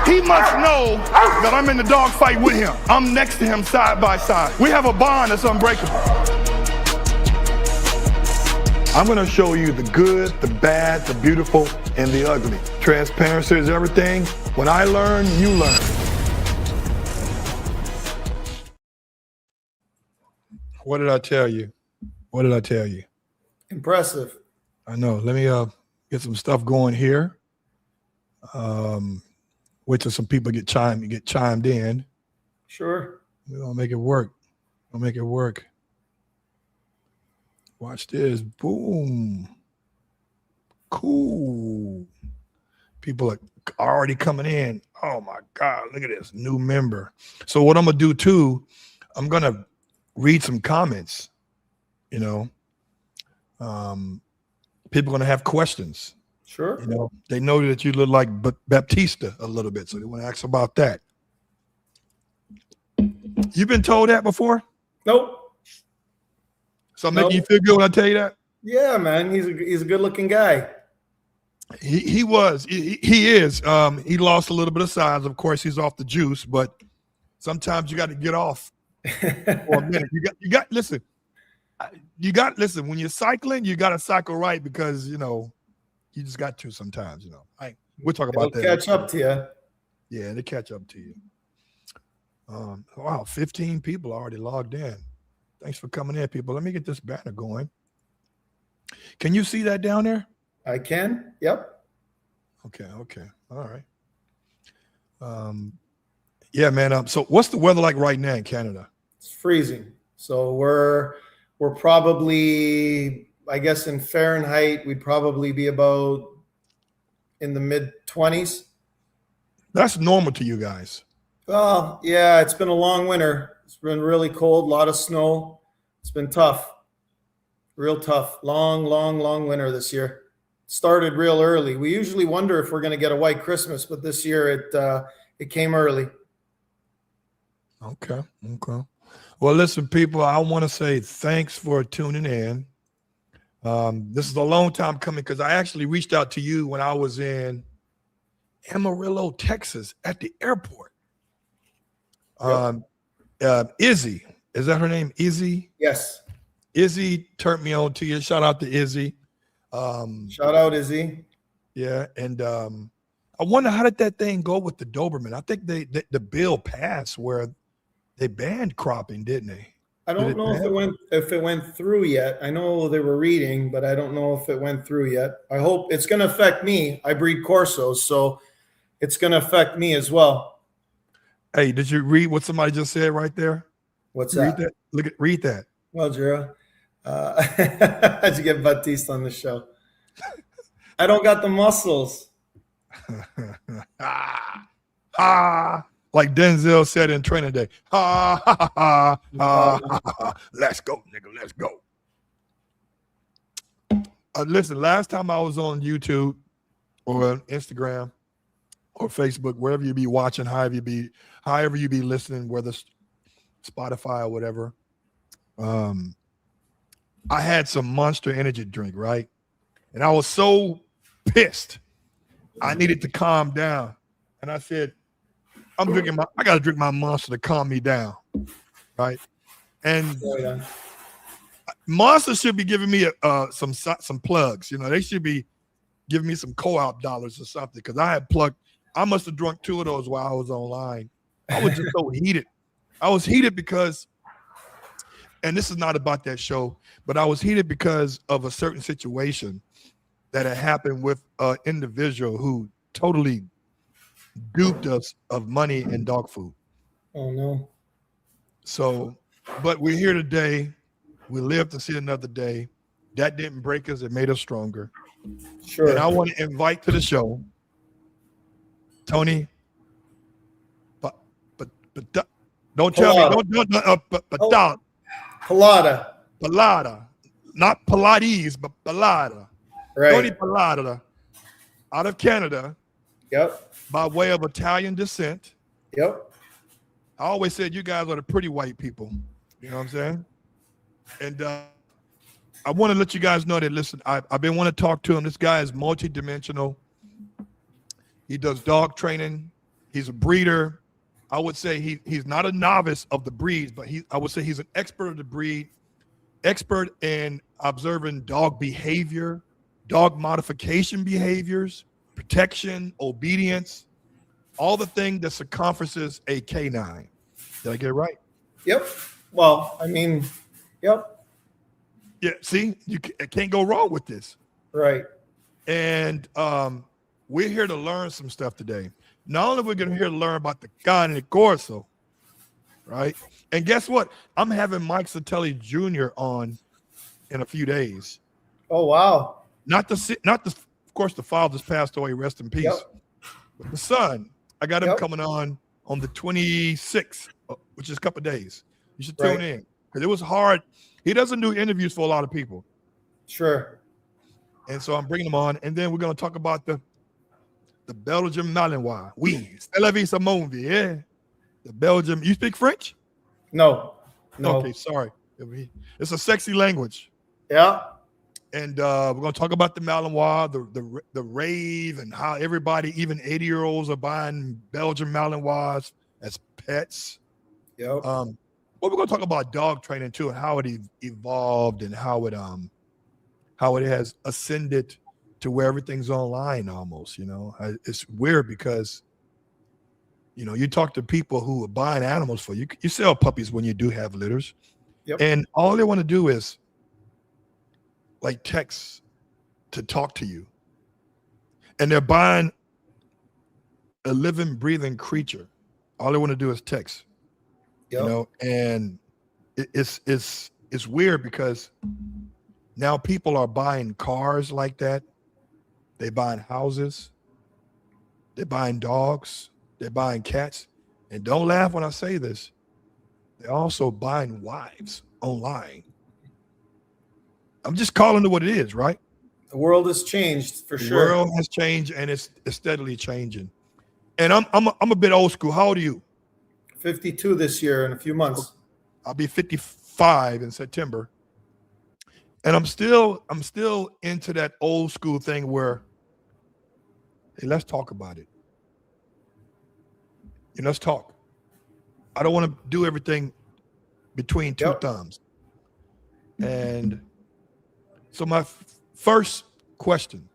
He must know that I'm in the dog fight with him. I'm next to him side by side. We have a bond that's unbreakable. I'm gonna show you the good, the bad, the beautiful, and the ugly. Transparency is everything. When I learn, you learn. What did I tell you? What did I tell you? Impressive. I know. Let me get some stuff going here. Wait till some people get chimed in. Sure. We're gonna make it work. We'll make it work. Watch this. Boom. Cool. People are already coming in. Oh my God, look at this. New member. So what I'm gonna do too, I'm gonna read some comments. You know, people are gonna have questions. Sure. You know, they know that you look like Baptista a little bit, so they want to ask about that. You've been told that before? Nope. So I'm making you feel good when I tell you that? Yeah, man. He's a good-looking guy. He is. He lost a little bit of size. Of course, he's off the juice, but sometimes you got to get off for a minute. Listen, when you're cycling, you got to cycle right because, you know, you just got to sometimes, you know. We'll talk about that. Catch up to you. Yeah, they catch up to you. Wow, 15 people already logged in. Thanks for coming in, people. Let me get this banner going. Can you see that down there? I can. Yep. Okay. All right. Yeah, man. So what's the weather like right now in Canada? It's freezing. So we're probably, I guess in Fahrenheit, we'd probably be about in the mid-20s. That's normal to you guys. Well, yeah, it's been a long winter. It's been really cold, a lot of snow. It's been tough. Real tough. Long winter this year. Started real early. We usually wonder if we're going to get a white Christmas, but this year it came early. Okay. Well, listen, people, I want to say thanks for tuning in. This is a long time coming because I actually reached out to you when I was in Amarillo, Texas at the airport. Izzy, is that her name? Izzy? Yes. Izzy turned me on to you. Shout out to Izzy. Shout out Izzy. Yeah, and I wonder how did that thing go with the Doberman? I think the bill passed where they banned cropping, didn't they? I don't know if it went through yet. I know they were reading, but I don't know if it went through yet. I hope it's going to affect me. I breed Corsos, so it's going to affect me as well. Hey, did you read what somebody just said right there? What's read that? Read that. Well, Jura, how'd you get Batista on the show? I don't got the muscles. Like Denzel said in Training Day. Let's go, nigga. Let's go. Listen, last time I was on YouTube or Instagram or Facebook, wherever you be watching, however you be listening, whether Spotify or whatever, I had some Monster Energy drink, right? And I was so pissed. I needed to calm down. And I said, I got to drink my Monster to calm me down, right? And Monster should be giving me some plugs. You know, they should be giving me some co-op dollars or something because I must have drunk 2 of those while I was online. I was just so heated. I was heated because, and this is not about that show, but I was heated because of a certain situation that had happened with an individual who totally duped us of money and dog food. Oh, no. So, but we're here today. We live to see another day. That didn't break us. It made us stronger. Sure. And I want to invite to the show Tony, but don't tell me, Pallotta, not Pilates, but Pallotta. Right. Tony Pallotta, out of Canada. Yep. By way of Italian descent. Yep. I always said you guys are the pretty white people. You know what I'm saying? And I want to let you guys know that, listen, I've been wanting to talk to him. This guy is multidimensional. He does dog training. He's a breeder. I would say he's not a novice of the breeds, but I would say he's an expert of the breed, expert in observing dog behavior, dog modification behaviors, protection, obedience, all the thing that circumferences a canine. Did I get it right? Yep. Well, I mean, yep. Yeah. See, can't go wrong with this. Right. And we're here to learn some stuff today. Not only are we going to hear to learn about the Cane Corso, right? And guess what? I'm having Mike Satelli Jr. on in a few days. Oh wow! Not the of course the father's passed away. Rest in peace. Yep. But the son, I got him Yep. coming on the 26th, which is a couple of days. You should tune in because it was hard. He doesn't do interviews for a lot of people. Sure. And so I'm bringing him on, and then we're going to talk about the Belgian Malinois. Oui, c'est la vie, mon vie, yeah. The Belgium. You speak French? No. No. Okay, sorry. It's a sexy language. Yeah. And we're going to talk about the Malinois, the rave, and how everybody, even 80-year-olds, are buying Belgian Malinois as pets. Yep. But we're going to talk about dog training too, and how it evolved, and how it has ascended to where everything's online almost. It's weird because you talk to people who are buying animals for you. You sell puppies when you do have litters. Yep. And all they want to do is like text to talk to you. And they're buying a living, breathing creature. All they want to do is text. Yep. And it's weird because now people are buying cars like that. They're buying houses. They're buying dogs. They're buying cats. And don't laugh when I say this. They're also buying wives online. I'm just calling it what it is, right? The world has changed for sure. The world has changed, and it's steadily changing. And I'm a bit old school. How old are you? 52 this year in a few months. I'll be 55 in September. And I'm still into that old school thing where, hey, let's talk about it. Let's talk. I don't want to do everything between two thumbs. And so my first question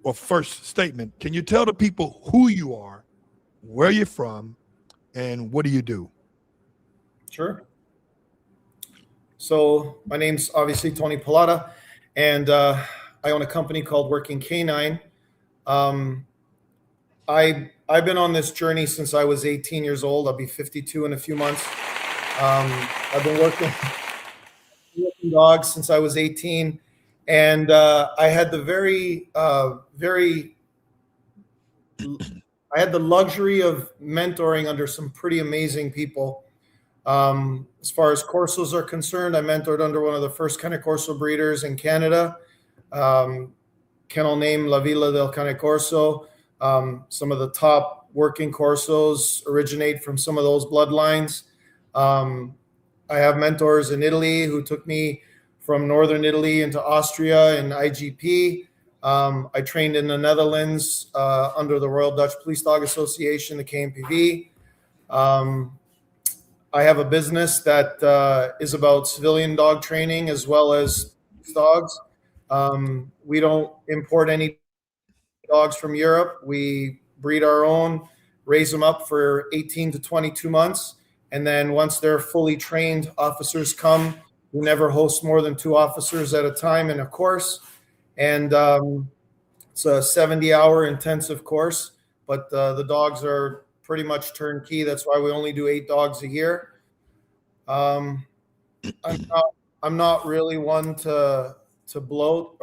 or first statement, can you tell the people who you are, where you're from, and what do you do? Sure. So my name's obviously Tony Pallotta, and I own a company called Working Canine. I've been on this journey since I was 18 years old. I'll be 52 in a few months. I've been working dogs since I was 18, and I had the I had the luxury of mentoring under some pretty amazing people. As far as Corsos are concerned, I mentored under one of the first Cane Corso breeders in Canada, kennel name La Villa del Cane Corso. Some of the top working Corsos originate from some of those bloodlines. I have mentors in Italy who took me from northern Italy into Austria and IGP. I trained in the Netherlands under the Royal Dutch Police Dog Association, the KMPV. I have a business that is about civilian dog training as well as dogs. We don't import any dogs from Europe. We breed our own, raise them up for 18 to 22 months. And then once they're fully trained, officers come. We never host more than 2 officers at a time in a course. And it's a 70-hour intensive course, but the dogs are pretty much turnkey. That's why we only do 8 dogs a year. I'm not really one to bloat,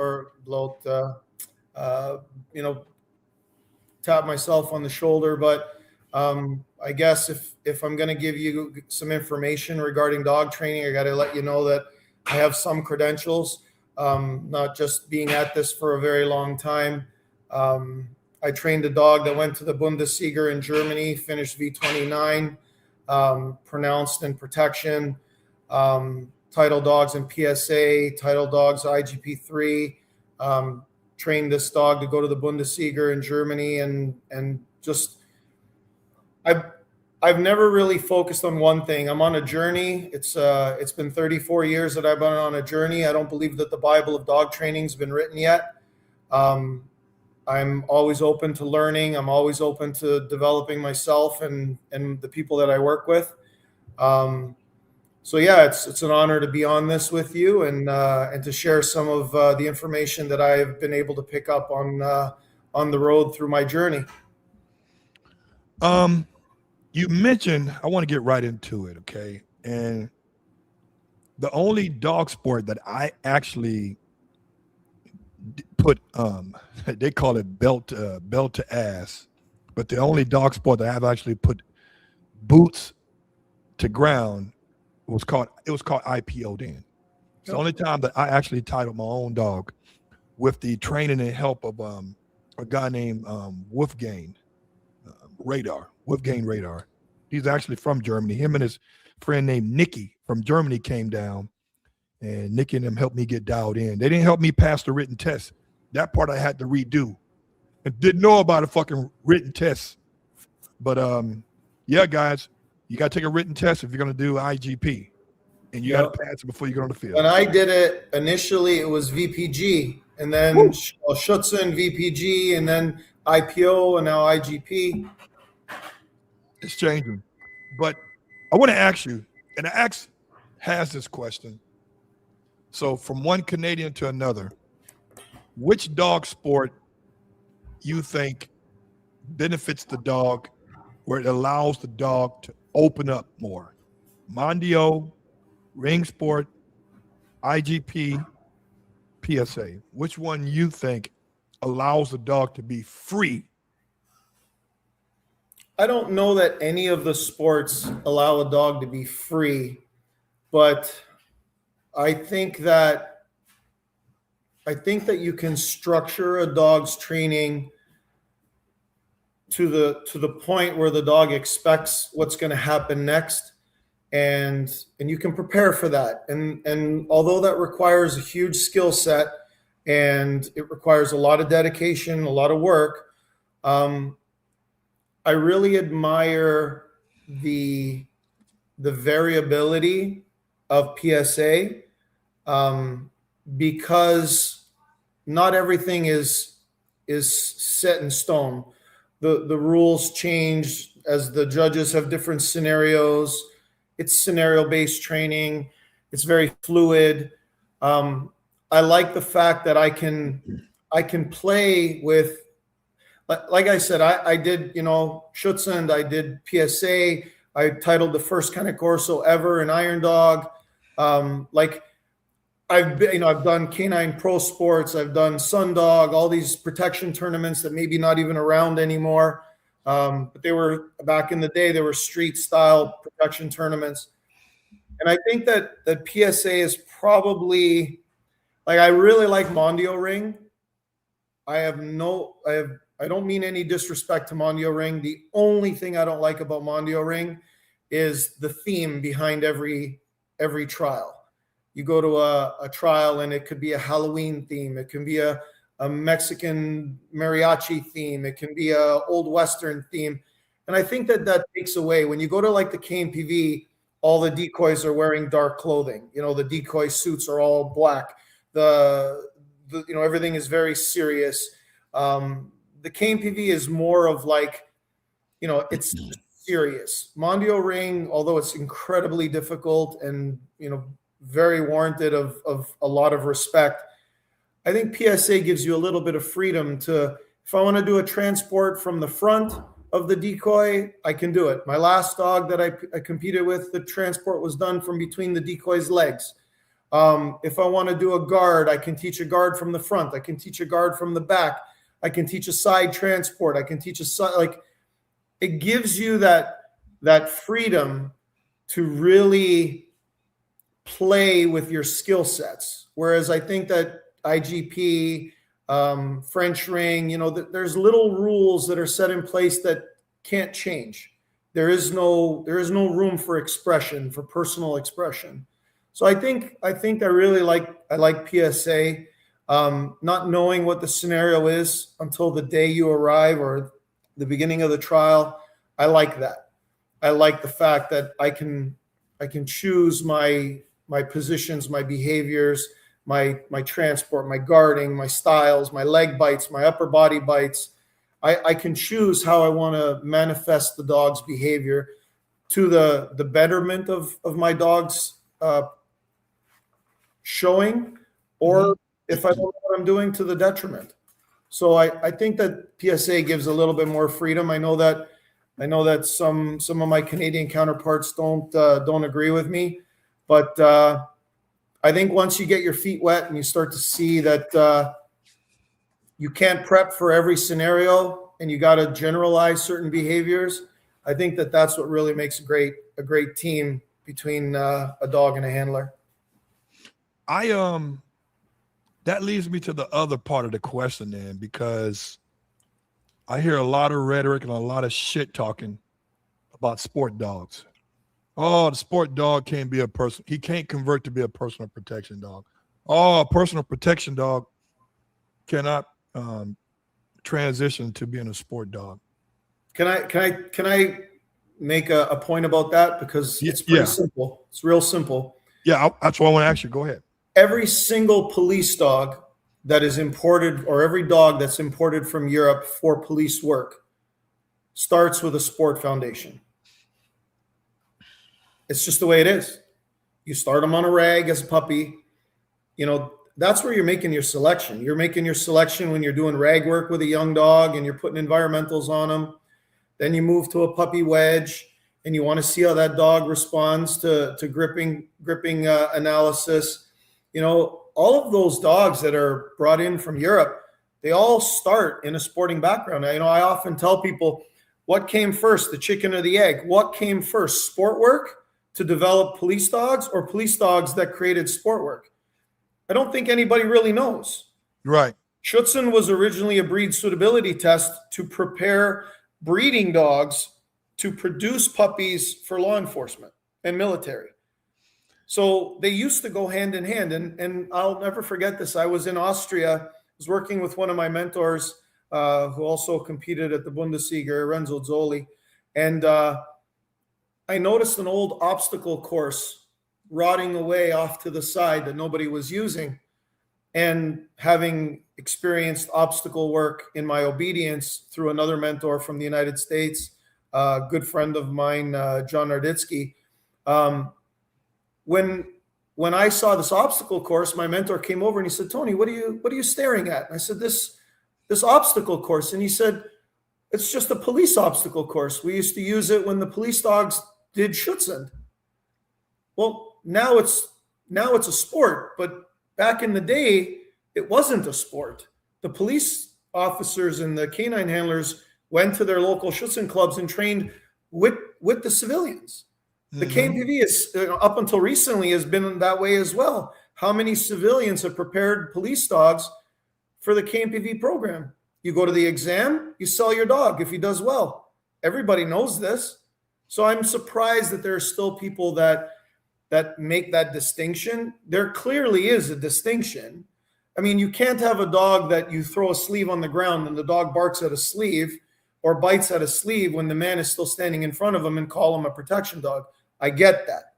tap myself on the shoulder, but I guess if I'm going to give you some information regarding dog training, I got to let you know that I have some credentials, not just being at this for a very long time. I trained a dog that went to the Bundesliga in Germany, finished V29, pronounced in protection, title dogs in PSA, title dogs IGP3, trained this dog to go to the Bundesliga in Germany, and just I've never really focused on one thing. I'm on a journey. It's been 34 years that I've been on a journey. I don't believe that the Bible of dog training has been written yet. I'm always open to learning. I'm always open to developing myself and the people that I work with. So yeah, it's an honor to be on this with you and to share some of the information that I've been able to pick up on the road through my journey. You mentioned, I want to get right into it, okay? And the only dog sport that I actually put, they call it belt to ass, but the only dog sport that I've actually put boots to ground was called IPO then. It's the only time that I actually titled my own dog with the training and help of a guy named Wolfgang Radar. He's actually from Germany. Him and his friend named Nicky from Germany came down, and Nicky and them helped me get dialed in. They didn't help me pass the written test. That part I had to redo and didn't know about a fucking written test. But yeah, guys, you got to take a written test if you're going to do IGP, and you got to pass it before you get on the field. When I did it initially, it was VPG, and then Schutzen, VPG, and then IPO, and now IGP. It's changing. But I want to ask you, and Axe has this question. So from one Canadian to another, which dog sport you think benefits the dog where it allows the dog to open up more? Mondio, ring sport, IGP, PSA. Which one you think allows the dog to be free? I don't know that any of the sports allow a dog to be free, but I think that you can structure a dog's training to the point where the dog expects what's going to happen next, and you can prepare for that. And although that requires a huge skill set and it requires a lot of dedication, a lot of work, I really admire the variability of PSA because not everything is set in stone. The rules change as the judges have different scenarios. It's scenario-based training. It's very fluid. I like the fact that I can play with. Like I said, I did, Schutzhund, I did PSA. I titled the first Cane Corso ever in Iron Dog. I've done canine pro sports. I've done Sun Dog, all these protection tournaments that maybe not even around anymore. But they were back in the day. They were street style protection tournaments. And I think that PSA is probably I really like Mondio Ring. I don't mean any disrespect to Mondio Ring. The only thing I don't like about Mondio Ring is the theme behind every trial. You go to a trial and it could be a Halloween theme. It can be a Mexican mariachi theme. It can be a old Western theme. And I think that takes away. When you go to the Cane PV, all the decoys are wearing dark clothing. The decoy suits are all black. Everything is very serious. The Cane PV is more of it's serious. Mondio Ring, although it's incredibly difficult and, very warranted of a lot of respect, I think PSA gives you a little bit of freedom to, if I want to do a transport from the front of the decoy, I can do it. My last dog that I competed with, the transport was done from between the decoy's legs. If I want to do a guard, I can teach a guard from the front. I can teach a guard from the back. I can teach a side transport. I can teach a side, it gives you that freedom to really play with your skill sets. Whereas I think that IGP, French ring, there's little rules that are set in place that can't change. There is no room for expression, for personal expression. So I think I really like PSA. Not knowing what the scenario is until the day you arrive or the beginning of the trial. I like that. I like the fact that I can choose my positions, my behaviors, my transport, my guarding, my styles, my leg bites, my upper body bites. I can choose how I want to manifest the dog's behavior to the betterment of my dog's showing, or if I don't know what I'm doing, to the detriment. So I think that PSA gives a little bit more freedom. I know that some of my Canadian counterparts don't agree with me, but I think once you get your feet wet and you start to see that you can't prep for every scenario and you got to generalize certain behaviors, I think that that's what really makes a great team between a dog and a handler. That leads me to the other part of the question then, because I hear a lot of rhetoric and a lot of shit talking about sport dogs. Oh, the sport dog can't be a person. He can't convert to be a personal protection dog. Oh, a personal protection dog cannot transition to being a sport dog. Can I make a point about that? Because it's pretty simple. It's real simple. Yeah, that's what I want to ask you. Go ahead. Every single police dog that is imported, or every dog that's imported from Europe for police work, starts with a sport foundation. It's just the way it is. You start them on a rag as a puppy. You know, that's where you're making your selection. You're making your selection when you're doing rag work with a young dog and you're putting environmentals on them. Then you move to a puppy wedge and you want to see how that dog responds to gripping analysis. You know, all of those dogs that are brought in from Europe, they all start in a sporting background. I often tell people, what came first, the chicken or the egg? What came first, sport work to develop police dogs, or police dogs that created sport work? I don't think anybody really knows. Right. Schutzhund was originally a breed suitability test to prepare breeding dogs to produce puppies for law enforcement and military. So they used to go hand in hand. And I'll never forget this. I was in Austria. I was working with one of my mentors who also competed at the Bundesliga, Renzo Zoli. And I noticed an old obstacle course rotting away off to the side that nobody was using. And having experienced obstacle work in my obedience through another mentor from the United States, a good friend of mine, John Narditsky, when I saw this obstacle course, my mentor came over and he said, "Tony, what are you staring at?" And I said, this obstacle course. And he said, "It's just a police obstacle course. We used to use it when the police dogs did Schutzhund." Well, now it's a sport, but back in the day, it wasn't a sport. The police officers and the canine handlers went to their local Schutzhund clubs and trained with the civilians. The KMPV is, up until recently, has been that way as well. How many civilians have prepared police dogs for the KMPV program? You go to the exam, you sell your dog if he does well. Everybody knows this. So I'm surprised that there are still people that make that distinction. There clearly is a distinction. I mean, you can't have a dog that you throw a sleeve on the ground and the dog barks at a sleeve or bites at a sleeve when the man is still standing in front of him and call him a protection dog. I get that.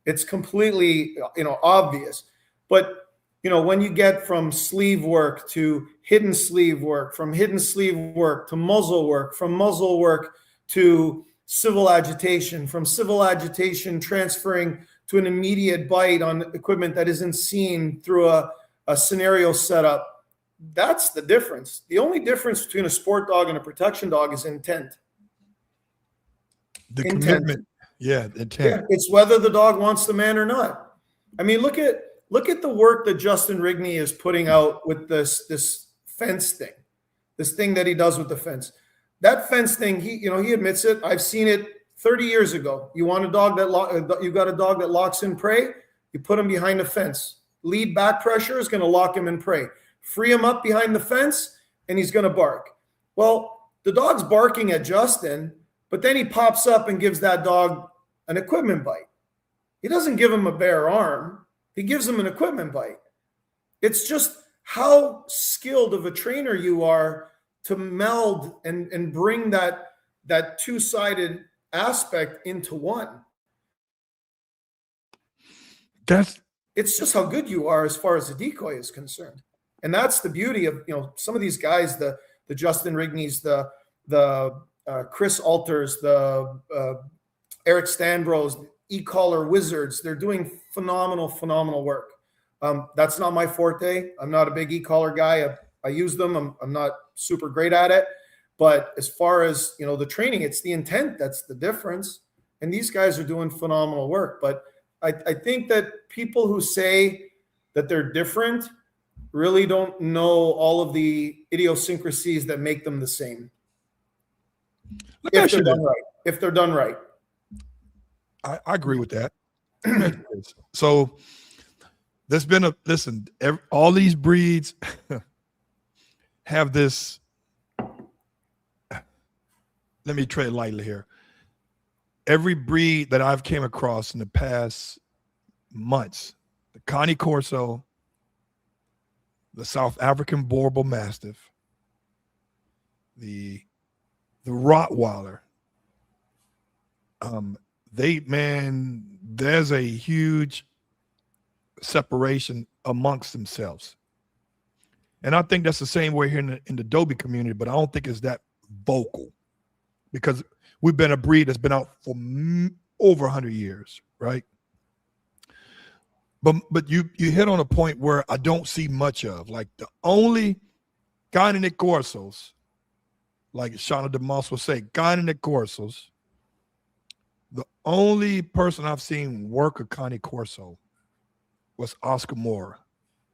It's completely, obvious. But, when you get from sleeve work to hidden sleeve work, from hidden sleeve work to muzzle work, from muzzle work to civil agitation, from civil agitation transferring to an immediate bite on equipment that isn't seen through a scenario setup, that's the difference. The only difference between a sport dog and a protection dog is intent. The commitment. Yeah, intent. Yeah, it's whether the dog wants the man or not. I mean, look at the work that Justin Rigney is putting out with this fence thing, this thing that he does with the fence. That fence thing, he admits it. I've seen it 30 years ago. You want a dog you got a dog that locks in prey, you put him behind the fence. Lead back pressure is going to lock him in prey. Free him up behind the fence, and he's going to bark. Well, the dog's barking at Justin, but then he pops up and gives that dog an equipment bite. He doesn't give him a bare arm. He gives him an equipment bite. It's just how skilled of a trainer you are to meld and bring that that two-sided aspect into one. It's just how good you are as far as the decoy is concerned. And that's the beauty of, some of these guys, the Justin Rigneys, the Chris Alters, the Eric Stanbros, e-collar wizards. They're doing phenomenal work. That's not my forte. I'm not a big e-collar guy. I use them. I'm not super great at it. But as far as, the training, it's the intent that's the difference. And these guys are doing phenomenal work. But I think that people who say that they're different really don't know all of the idiosyncrasies that make them the same. If they're done right. I agree with that. So there's been all these breeds have this. Let me tread lightly here. Every breed that I've came across in the past months, the Cane Corso, the South African Boerboel Mastiff, the Rottweiler, there's a huge separation amongst themselves. And I think that's the same way here in the Dobie community, but I don't think it's that vocal, because we've been a breed that's been out for over 100 years, right? But you hit on a point where I don't see much of. Like the only Cane Corsos, like Shauna DeMoss will say, Cane Corsos, the only person I've seen work a Cane Corso was Oscar Moore.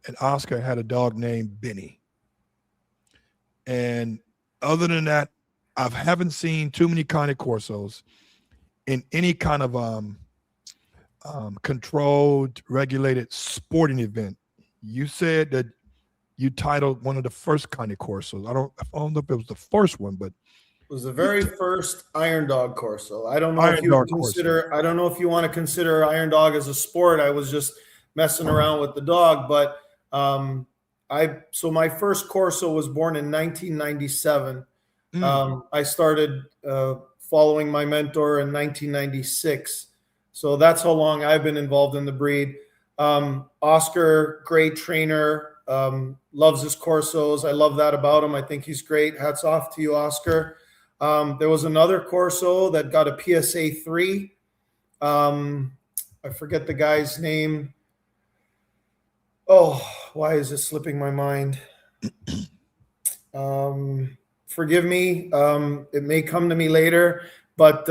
And Oscar had a dog named Benny. And other than that, I haven't seen too many Cane Corsos in any kind of controlled, regulated sporting event. You said that you titled one of the first Cane Corsos. I don't know if it was the first one, but it was the very first Iron Dog Corso. I don't know if you want to consider Iron Dog as a sport. I was just messing around with the dog, but so my first Corso was born in 1997. I started following my mentor in 1996. So that's how long I've been involved in the breed. Oscar, great trainer, loves his Corsos. I love that about him. I think he's great. Hats off to you, Oscar. There was another Corso that got a PSA 3. I forget the guy's name. Oh, why is it slipping my mind? Forgive me. It may come to me later, but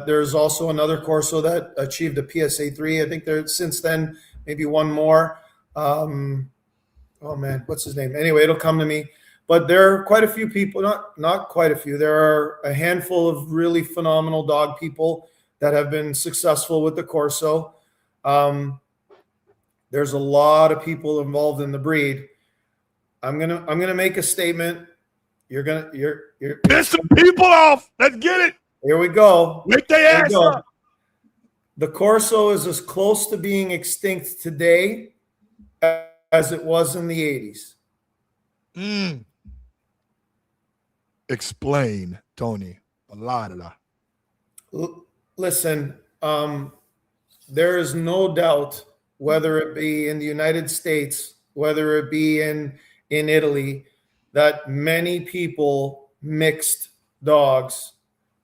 there's also another Corso that achieved a PSA 3. I think there's since then maybe one more. Oh man, what's his name? Anyway, it'll come to me. But there are quite a few people, not quite a few. There are a handful of really phenomenal dog people that have been successful with the Corso. There's a lot of people involved in the breed. I'm gonna make a statement. You're piss some people off. Let's get it. Here we go. Wake their ass up. The Corso is as close to being extinct today as it was in the 80s. Explain, Tony. Listen, there is no doubt, whether it be in the United States, whether it be in Italy, that many people mixed dogs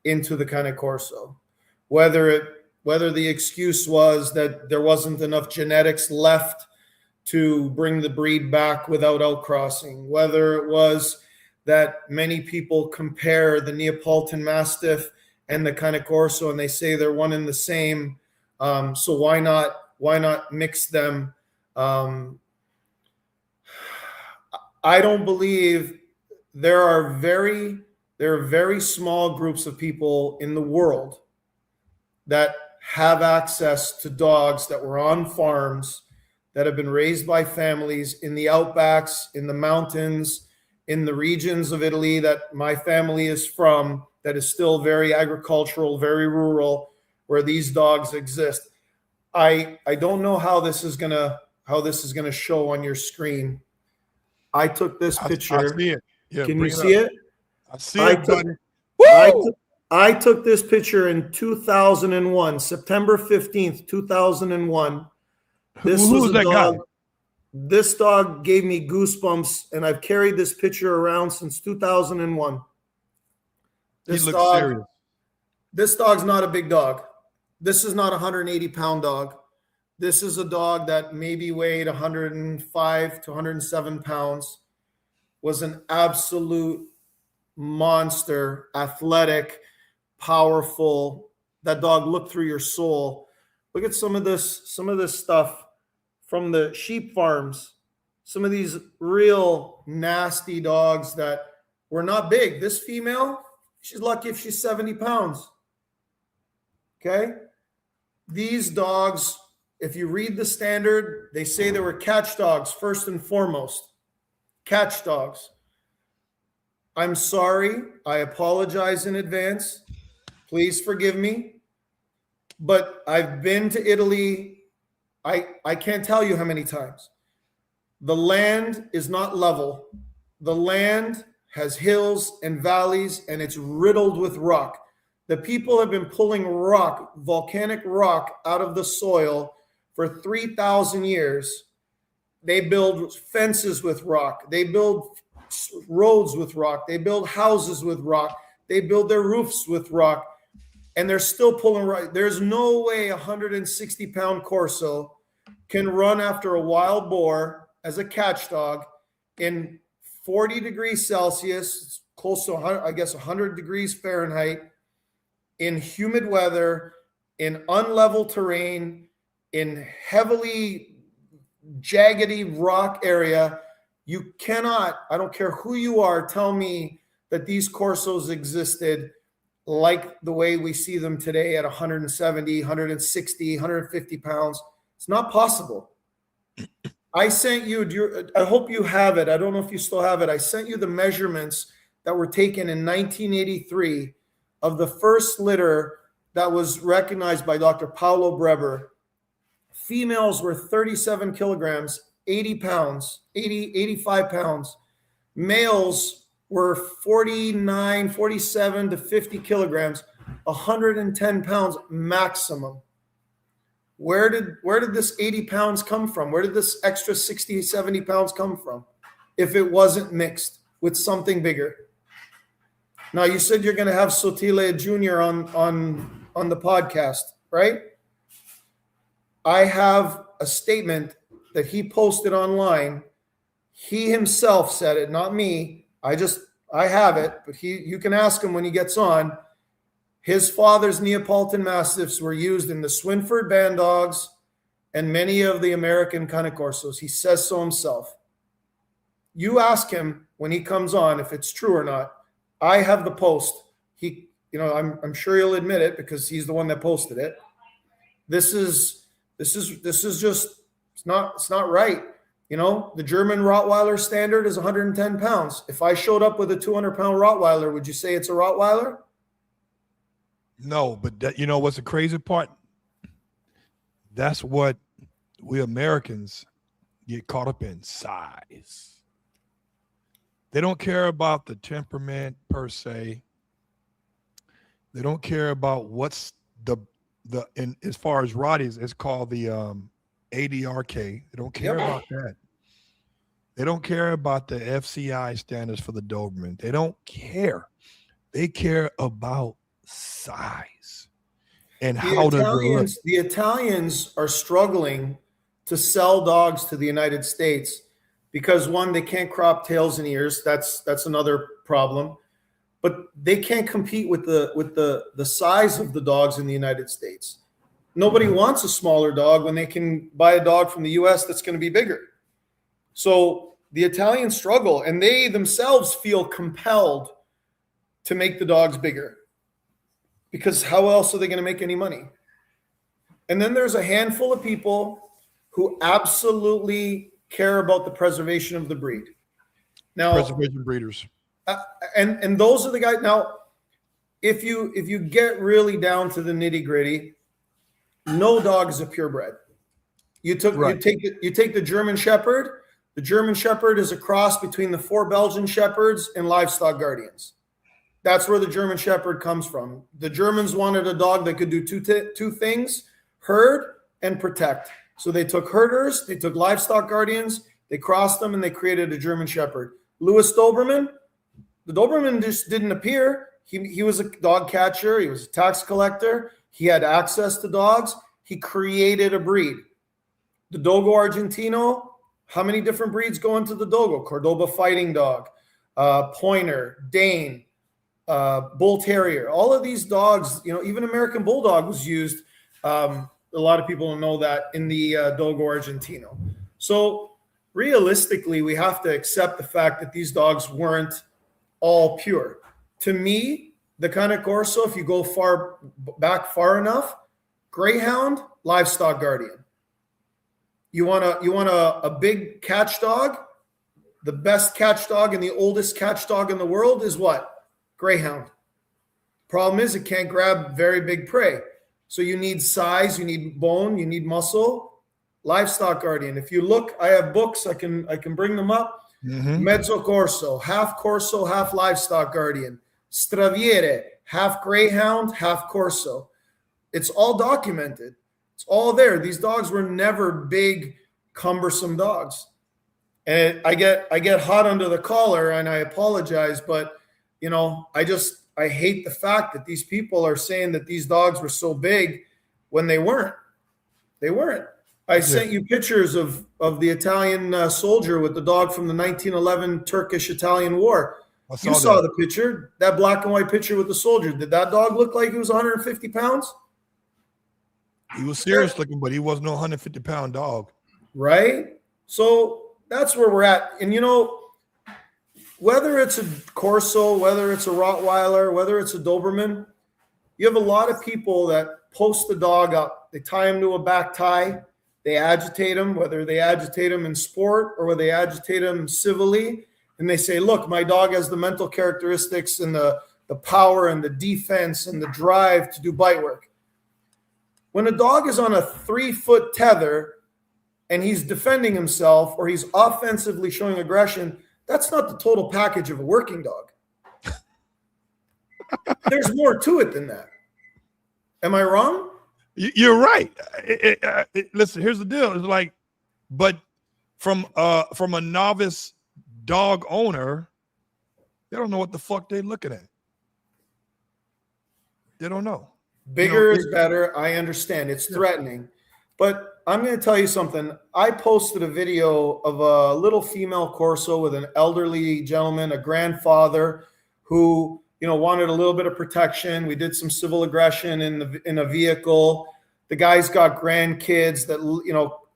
into the Cane Corso. Whether the excuse was that there wasn't enough genetics left to bring the breed back without outcrossing, whether it was that many people compare the Neapolitan Mastiff and the Cane Corso and they say they're one and the same. So why not mix them? I don't believe there are very small groups of people in the world that have access to dogs that were on farms, that have been raised by families in the outbacks, in the mountains, in the regions of Italy that my family is from, that is still very agricultural, very rural, where these dogs exist. I don't know how this is gonna show on your screen. I took this picture. I see it. Yeah, can you see it? I see it, buddy. I took this picture in 2001, September 15th, 2001. This was Who's a that dog. guy? This dog gave me goosebumps, and I've carried this picture around since 2001. He looks serious. This dog's not a big dog. This is not a 180-pound dog. This is a dog that maybe weighed 105 to 107 pounds, was an absolute monster, athletic, powerful. That dog looked through your soul. Look at some of this stuff from the sheep farms. Some of these real nasty dogs that were not big. This female, she's lucky if she's 70 pounds. Okay? These dogs, if you read the standard, they say they were catch dogs first and foremost. Catch dogs. I'm sorry. I apologize in advance. Please forgive me. But I've been to Italy. I can't tell you how many times. The land is not level. The land has hills and valleys, and it's riddled with rock. The people have been pulling rock, volcanic rock, out of the soil for 3,000 years. They build fences with rock. They build roads with rock. They build houses with rock. They build their roofs with rock. And they're still pulling rock. There's no way a 160-pound Corso can run after a wild boar as a catch dog in 40 degrees Celsius, close to, I guess, 100 degrees Fahrenheit, in humid weather, in unlevel terrain, in heavily jaggedy rock area. You cannot, I don't care who you are, tell me that these Corsos existed like the way we see them today at 170, 160, 150 pounds. It's not possible. I sent you, I hope you have it. I don't know if you still have it. I sent you the measurements that were taken in 1983 of the first litter that was recognized by Dr. Paulo Breber. Females were 37 kilograms, 80 pounds, 85 pounds. Males were 49, 47 to 50 kilograms, 110 pounds maximum. Where did this 80 pounds come from? Where did this extra 60, 70 pounds come from if it wasn't mixed with something bigger? Now, you said you're going to have Sotile Jr. on the podcast, right? I have a statement that he posted online. He himself said it, not me. I have it, but you can ask him when he gets on. His father's Neapolitan Mastiffs were used in the Swinford Band Dogs and many of the American Cane Corsos. He says so himself. You ask him when he comes on if it's true or not. I have the post. I'm sure he'll admit it because he's the one that posted it. This is just, it's not right. The German Rottweiler standard is 110 pounds. If I showed up with a 200-pound Rottweiler, would you say it's a Rottweiler? No, but what's the crazy part? That's what we Americans get caught up in, size. They don't care about the temperament per se. They don't care about what's as far as Rotties, it's called the ADRK. They don't care about that. They don't care about the FCI standards for the Doberman. They don't care. They care about size and how does it look. The Italians are struggling to sell dogs to the United States because, one, they can't crop tails and ears. That's another problem. But they can't compete with the size of the dogs in the United States. Nobody wants a smaller dog when they can buy a dog from the US that's going to be bigger. So the Italians struggle, and they themselves feel compelled to make the dogs bigger. Because how else are they going to make any money? And then there's a handful of people who absolutely care about the preservation of the breed. Now, preservation breeders. And those are the guys. Now, if you get really down to the nitty gritty, no dog is a purebred. You take the German Shepherd. The German Shepherd is a cross between the 4 Belgian Shepherds and Livestock Guardians. That's where the German Shepherd comes from. The Germans wanted a dog that could do two things: herd and protect. So they took herders, they took livestock guardians, they crossed them, and they created a German Shepherd. Louis Doberman, the Doberman just didn't appear. He was a dog catcher. He was a tax collector. He had access to dogs. He created a breed. The Dogo Argentino, how many different breeds go into the Dogo? Cordoba fighting dog, Pointer, Dane, Bull Terrier. All of these dogs, even American Bulldog was used. A lot of people don't know that in the Dogo Argentino. So realistically, we have to accept the fact that these dogs weren't all pure. To me, the Cane Corso, if you go far enough, Greyhound, livestock guardian. You want a big catch dog? The best catch dog and the oldest catch dog in the world is what? Greyhound. Problem is, it can't grab very big prey. So you need size, you need bone, you need muscle. Livestock guardian. If you look, I have books. I can bring them up. Mm-hmm. Mezzo Corso, half livestock guardian. Straviere, half Greyhound, half Corso. It's all documented. It's all there. These dogs were never big, cumbersome dogs. And I get hot under the collar, and I apologize, but I hate the fact that these people are saying that these dogs were so big when they weren't. They weren't. I sent you pictures of the Italian soldier with the dog from the 1911 Turkish-Italian War. You saw the picture, that black and white picture with the soldier. Did that dog look like he was 150 pounds? He was serious looking, but he wasn't no 150-pound dog. Right? So that's where we're at. And, whether it's a Corso, whether it's a Rottweiler, whether it's a Doberman, you have a lot of people that post the dog up. They tie him to a back tie. They agitate him, whether they agitate him in sport or whether they agitate him civilly. And they say, look, my dog has the mental characteristics and the power and the defense and the drive to do bite work. When a dog is on a 3-foot tether and he's defending himself or he's offensively showing aggression, that's not the total package of a working dog. There's more to it than that. Am I wrong? You're right. Listen, here's the deal. It's like, but from a novice dog owner, they don't know what the fuck they're looking at. They don't know. Bigger is better. I understand. It's threatening. But I'm going to tell you something. I posted a video of a little female Corso with an elderly gentleman, a grandfather who, wanted a little bit of protection. We did some civil aggression in a vehicle. The guy's got grandkids that,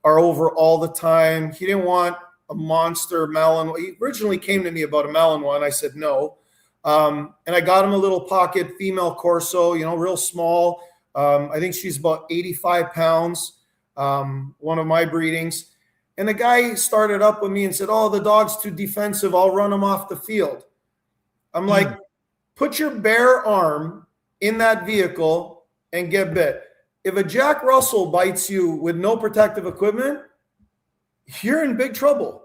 are over all the time. He didn't want a monster Malinois. He originally came to me about a Malinois, and I said no. And I got him a little pocket female Corso, real small. I think she's about 85 pounds. One of my breedings. And the guy started up with me and said, oh, the dog's too defensive. I'll run him off the field. I'm like, put your bare arm in that vehicle and get bit. If a Jack Russell bites you with no protective equipment, you're in big trouble.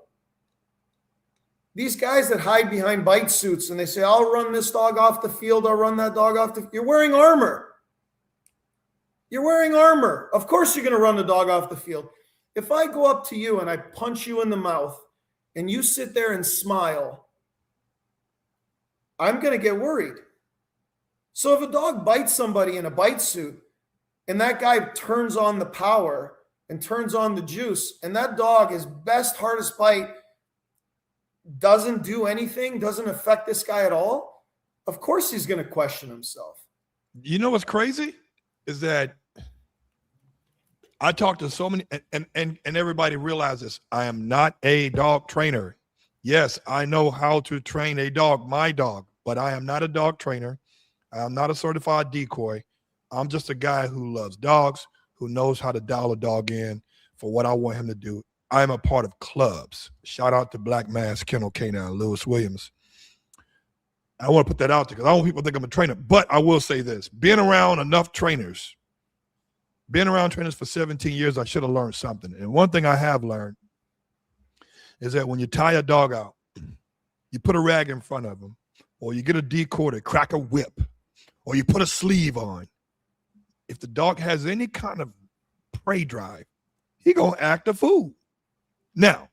These guys that hide behind bite suits and they say, I'll run this dog off the field. I'll run that dog off the field. You're wearing armor. You're wearing armor. Of course you're going to run the dog off the field. If I go up to you and I punch you in the mouth and you sit there and smile, I'm going to get worried. So if a dog bites somebody in a bite suit and that guy turns on the power and turns on the juice and that dog, his best, hardest bite, doesn't do anything, doesn't affect this guy at all, of course he's going to question himself. You know what's crazy? Is that I talk to so many, and everybody realizes I am not a dog trainer. Yes, I know how to train a dog, my dog, but I am not a dog trainer. I am not a certified decoy. I'm just a guy who loves dogs, who knows how to dial a dog in for what I want him to do. I am a part of clubs. Shout out to Black Mass Kennel Canine, Lewis Williams. I want to put that out there because I don't want people to think I'm a trainer. But I will say this. Being around trainers for 17 years, I should have learned something. And one thing I have learned is that when you tie a dog out, you put a rag in front of him, or you get a decoy to crack a whip, or you put a sleeve on, if the dog has any kind of prey drive, he gonna act a fool. Now,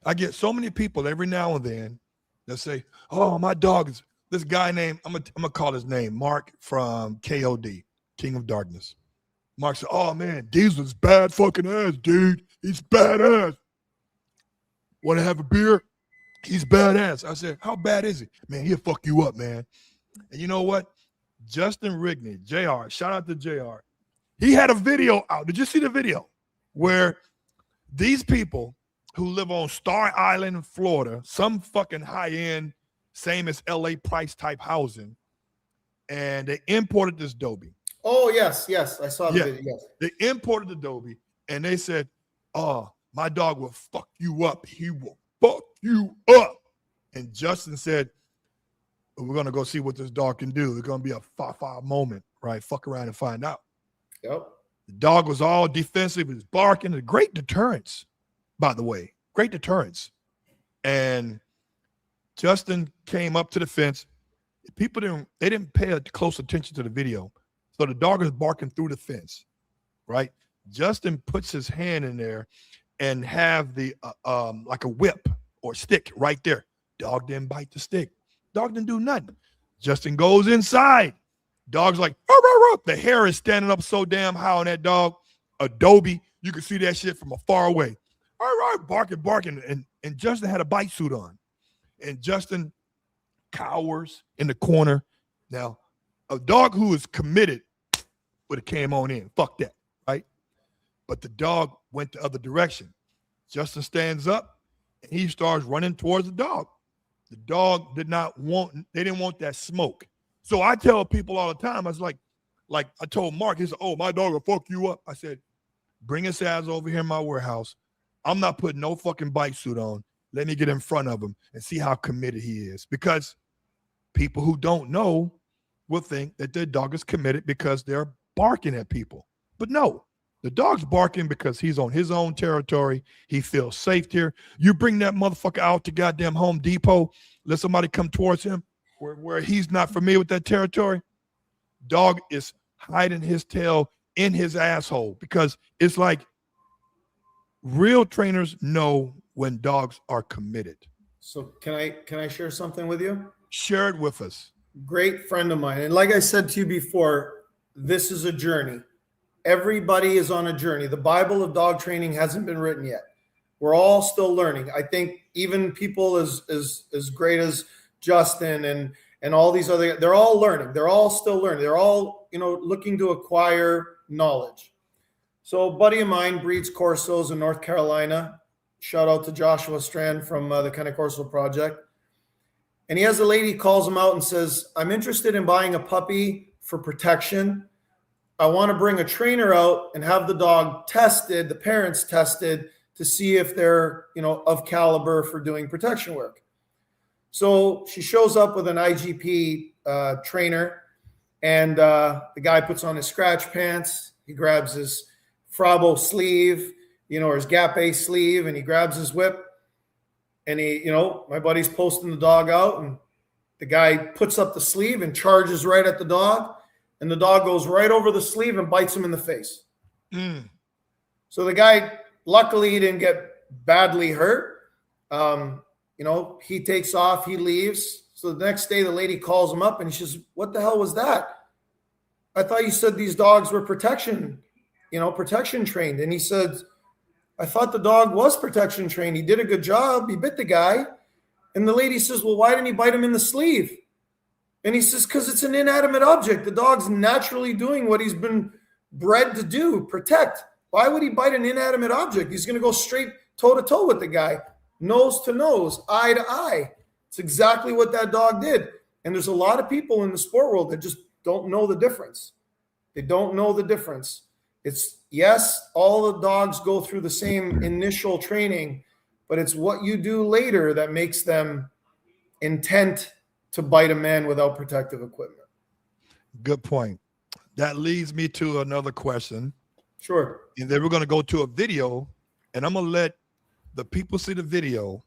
I get so many people every now and then that say, "Oh, my dog is this guy named I'm gonna call his name Mark from KOD, King of Darkness." Mark said, "Oh man, Diesel's bad fucking ass, dude. He's badass. Want to have a beer? He's badass." I said, "How bad is he? Man, he'll fuck you up, man." And you know what? Justin Rigney, JR, shout out to JR. He had a video out. Did you see the video where these people who live on Star Island in Florida, some fucking high-end, same as LA price type housing, and they imported this Dobie. Oh, yes, I saw the video. Yes. They imported the Dobie, and they said, "Oh, my dog will fuck you up. He will fuck you up." And Justin said, "We're going to go see what this dog can do. It's going to be a 5-5 moment, right? Fuck around and find out." Yep. The dog was all defensive. He was barking. A great deterrence, by the way. Great deterrence. And Justin came up to the fence. People didn't pay close attention to the video. So the dog is barking through the fence, right? Justin puts his hand in there and have the like a whip or stick right there. Dog didn't bite the stick. Dog didn't do nothing. Justin goes inside. Dog's like, "Ruh, ruh, ruh." The hair is standing up so damn high on that dog. Adobe, you can see that shit from afar away. All right, barking. And Justin had a bite suit on. And Justin cowers in the corner. Now, a dog who is committed would have came on in. Fuck that, right? But the dog went the other direction. Justin stands up and he starts running towards the dog. The dog didn't want that smoke. So I tell people all the time, I was like I told Mark, he said, "Oh, my dog will fuck you up." I said, "Bring his ass over here in my warehouse. I'm not putting no fucking bite suit on. Let me get in front of him and see how committed he is." Because people who don't know will think that their dog is committed because they're barking at people. But no, the dog's barking because he's on his own territory. He feels safe here. You bring that motherfucker out to goddamn Home Depot, let somebody come towards him where he's not familiar with that territory. Dog is hiding his tail in his asshole because it's like real trainers know when dogs are committed. So can I share something with you? Share it with us. Great friend of mine. And like I said to you before, this is a journey. Everybody is on a journey. The Bible of dog training hasn't been written yet. We're all still learning. I think even people as great as Justin and all these other, they're all learning. They're all still learning. They're all, looking to acquire knowledge. So a buddy of mine breeds Corsos in North Carolina. Shout out to Joshua Strand from the Cane Corso project. And he has a lady calls him out and says, "I'm interested in buying a puppy for protection. I want to bring a trainer out and have the dog tested, the parents tested to see if they're, of caliber for doing protection work." So she shows up with an IGP trainer, and the guy puts on his scratch pants. He grabs his Frabo sleeve, or his Gap-A sleeve, and he grabs his whip. And he, my buddy's posting the dog out, and the guy puts up the sleeve and charges right at the dog, and the dog goes right over the sleeve and bites him in the face. So the guy, luckily, he didn't get badly hurt. He takes off, he leaves. So the next day, the lady calls him up, and he says, "What the hell was that? I thought you said these dogs were protection trained." And he said, "I thought the dog was protection trained. He did a good job. He bit the guy." And the lady says, "Well, why didn't he bite him in the sleeve?" And he says, "Because it's an inanimate object. The dog's naturally doing what he's been bred to do, protect. Why would he bite an inanimate object? He's going to go straight toe to toe with the guy, nose to nose, eye to eye." It's exactly what that dog did. And there's a lot of people in the sport world that just don't know the difference. They don't know the difference. It's, yes, all the dogs go through the same initial training, but it's what you do later that makes them intent to bite a man without protective equipment. Good point. That leads me to another question. Sure. And then we're going to go to a video, and I'm going to let the people see the video,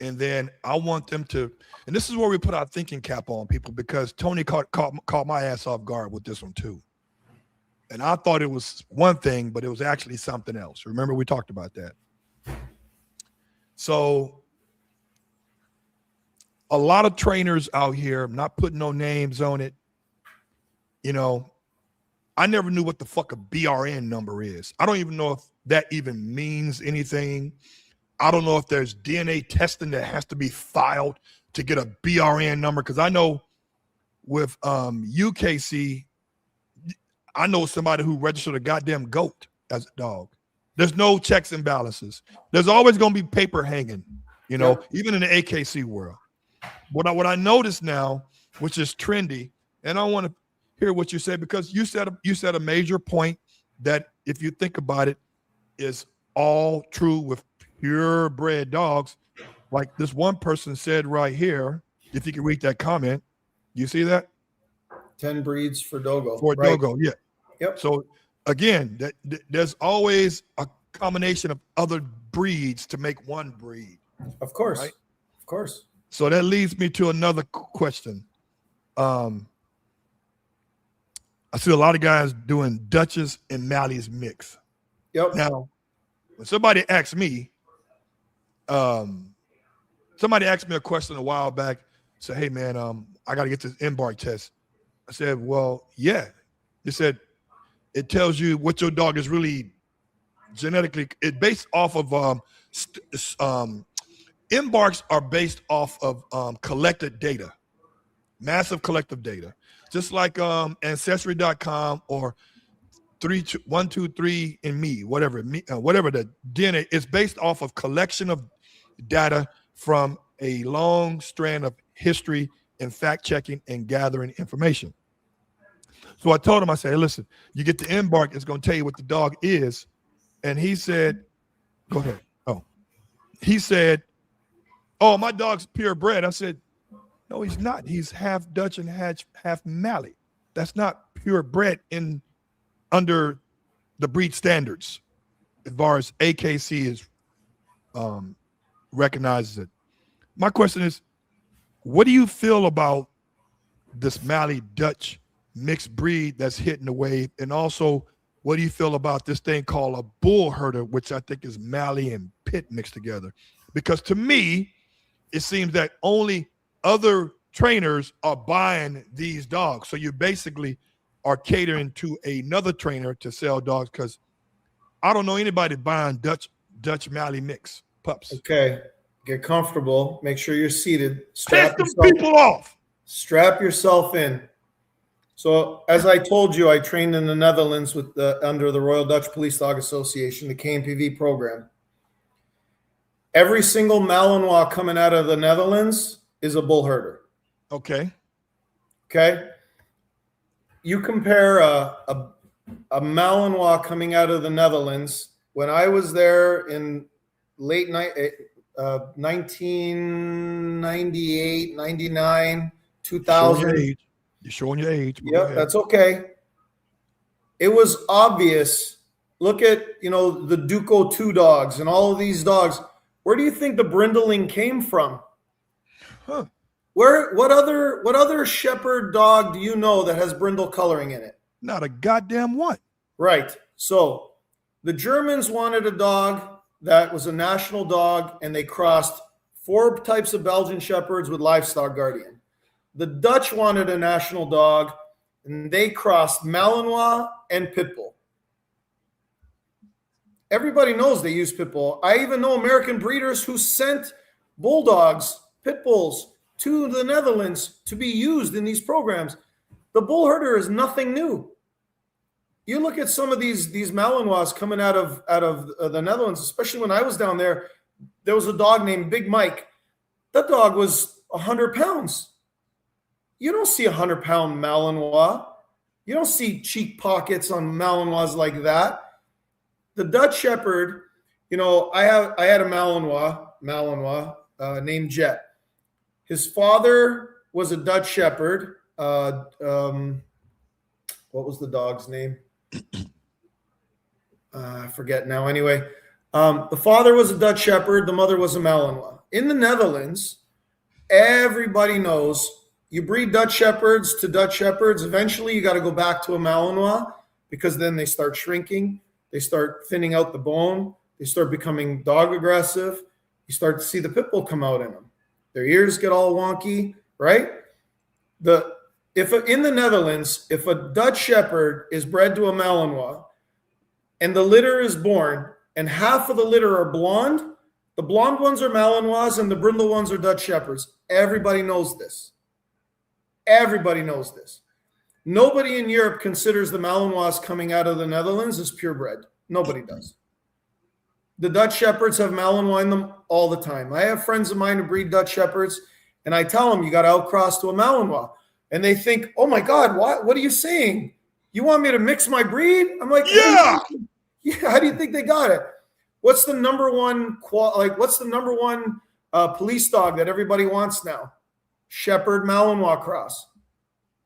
And then I want them to, and this is where we put our thinking cap on people, because Tony caught my ass off guard with this one too. And I thought it was one thing, but it was actually something else. Remember, we talked about that. So a lot of trainers out here, I'm not putting no names on it. You know, I never knew what the fuck a BRN number is. I don't even know if that even means anything. I don't know if there's DNA testing that has to be filed to get a BRN number. Because I know with UKC, I know somebody who registered a goddamn goat as a dog. There's no checks and balances. There's always going to be paper hanging, you know, even in the AKC world. What I notice now, which is trendy, and I want to hear what you say, because you said a major point that, if you think about it, is all true with purebred dogs. Like this one person said right here, if you can read that comment, you see that? 10 breeds for Dogo. For right? Dogo, yeah. Yep. So again, there's always a combination of other breeds to make one breed. Of course. Right? Of course. So that leads me to another question. I see a lot of guys doing Dutches and Malleys mix. Yep. Now, when somebody asked me a question a while back, said, "Hey man, I got to get this embark test." I said, "Well, yeah." They said it tells you what your dog is really genetically. It's based off of embarks are based off of collected data, massive collective data, just like Ancestry.com or 123andMe, whatever the DNA is based off of collection of data from a long strand of history and fact checking and gathering information. So I told him, I said, "Hey, listen, you get the embark, it's going to tell you what the dog is." And he said, "Go ahead." Oh, he said, "Oh, my dog's purebred." I said, "No, he's not. He's half Dutch and half Mallee. That's not purebred under the breed standards, as far as AKC is recognizes it." My question is, what do you feel about this Mallee Dutch mixed breed that's hitting the wave? And also, what do you feel about this thing called a bull herder, which I think is Mallee and Pit mixed together? Because to me, it seems that only other trainers are buying these dogs. So you basically are catering to another trainer to sell dogs, because I don't know anybody buying Dutch Mallee mix pups. Okay. Get comfortable. Make sure you're seated. Piss them people off. Strap yourself in. So, as I told you, I trained in the Netherlands with under the Royal Dutch Police Dog Association, the KNPV program. Every single Malinois coming out of the Netherlands is a bull herder. Okay. Okay. You compare a Malinois coming out of the Netherlands. When I was there in late 1998, 99, 2000. You're showing your age. Yeah, that's okay. It was obvious. Look at, the Duco 2 dogs and all of these dogs. Where do you think the brindling came from? Huh. What other shepherd dog do you know that has brindle coloring in it? Not a goddamn one. Right. So the Germans wanted a dog that was a national dog, and they crossed 4 types of Belgian shepherds with livestock guardian. The Dutch wanted a national dog, and they crossed Malinois and Pitbull. Everybody knows they use Pitbull. I even know American breeders who sent bulldogs, Pitbulls, to the Netherlands to be used in these programs. The bull herder is nothing new. You look at some of these Malinois coming out of the Netherlands, especially when I was down there. There was a dog named Big Mike. That dog was 100 pounds. You don't see 100-pound Malinois. You don't see cheek pockets on Malinois like that. The Dutch Shepherd, I had a Malinois named Jet. His father was a Dutch Shepherd. What was the dog's name? I forget now. Anyway, the father was a Dutch Shepherd. The mother was a Malinois. in the Netherlands, everybody knows you breed Dutch Shepherds to Dutch Shepherds. Eventually, you got to go back to a Malinois because then they start shrinking. They start thinning out the bone. They start becoming dog aggressive. You start to see the pit bull come out in them. Their ears get all wonky, right? In the Netherlands, if a Dutch Shepherd is bred to a Malinois and the litter is born and half of the litter are blonde, the blonde ones are Malinois and the brindle ones are Dutch Shepherds. Everybody knows this. Everybody knows this. Nobody in Europe considers the Malinois coming out of the Netherlands as purebred. Nobody does. The Dutch Shepherds have Malinois in them all the time. I have friends of mine who breed Dutch Shepherds, and I tell them, you got to outcross to a Malinois. And they think, oh my God, what are you saying? You want me to mix my breed? I'm like, yeah. How do you think they got it? What's the number one police dog that everybody wants now? Shepherd Malinois cross.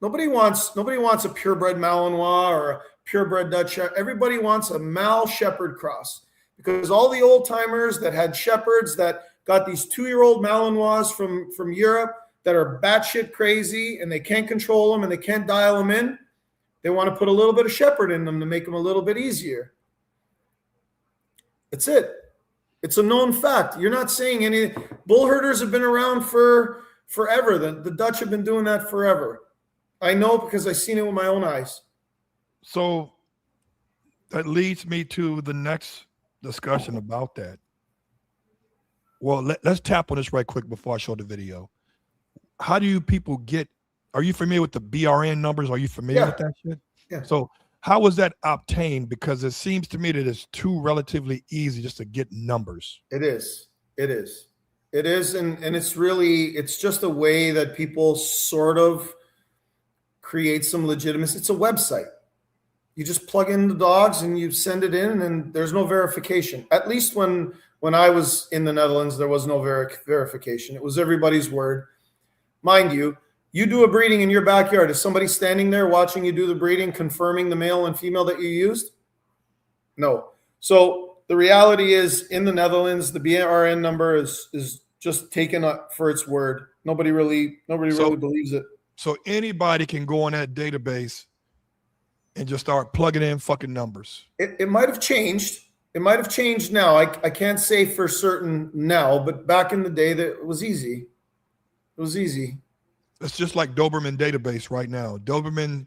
Nobody wants a purebred Malinois or a purebred Dutch. Everybody wants a Mal Shepherd cross, because all the old timers that had shepherds that got these 2-year-old Malinois from Europe that are batshit crazy and they can't control them and they can't dial them in, they want to put a little bit of shepherd in them to make them a little bit easier. That's it. It's a known fact. You're not saying any. Bull herders have been around for forever. The Dutch have been doing that forever. I know because I've seen it with my own eyes. So that leads me to the next discussion about that. Well, let's tap on this right quick before I show the video. How do you people get? Are you familiar with the BRN numbers? Are you familiar with that shit? Yeah. So how was that obtained? Because it seems to me that it's too relatively easy just to get numbers. It is. And it's just a way that people sort of create some legitimacy. It's a website. You just plug in the dogs and you send it in, and there's no verification. At least when I was in the Netherlands, there was no verification. It was everybody's word. Mind you, you do a breeding in your backyard. Is somebody standing there watching you do the breeding, confirming the male and female that you used? No. So the reality is, in the Netherlands, the BRN number is just taken up for its word. Nobody really believes it. So anybody can go on that database and just start plugging in fucking numbers. It might have changed. It might have changed now. I can't say for certain now, but back in the day, that it was easy. It was easy. It's just like Doberman database right now. Doberman,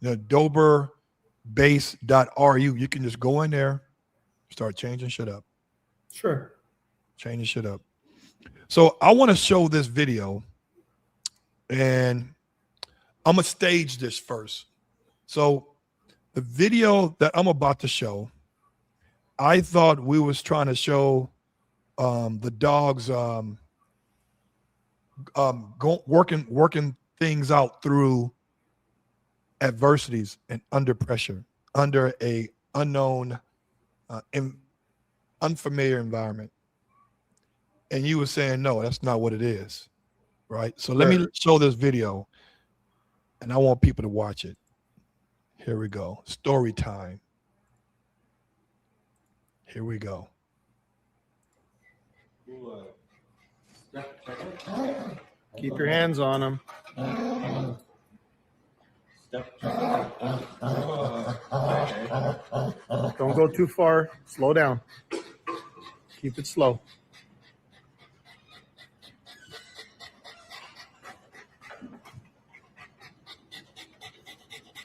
Doberbase.ru. You can just go in there, start changing shit up. Sure. Changing shit up. So I want to show this video, and I'm going to stage this first. So the video that I'm about to show, I thought we was trying to show the dogs working things out through adversities and under pressure, under a unknown, unfamiliar environment. And you were saying, no, that's not what it is, right? So let me show this video, and I want people to watch it. Here we go. Story time. Here we go. Keep your hands on them. Don't go too far. Slow down. Keep it slow.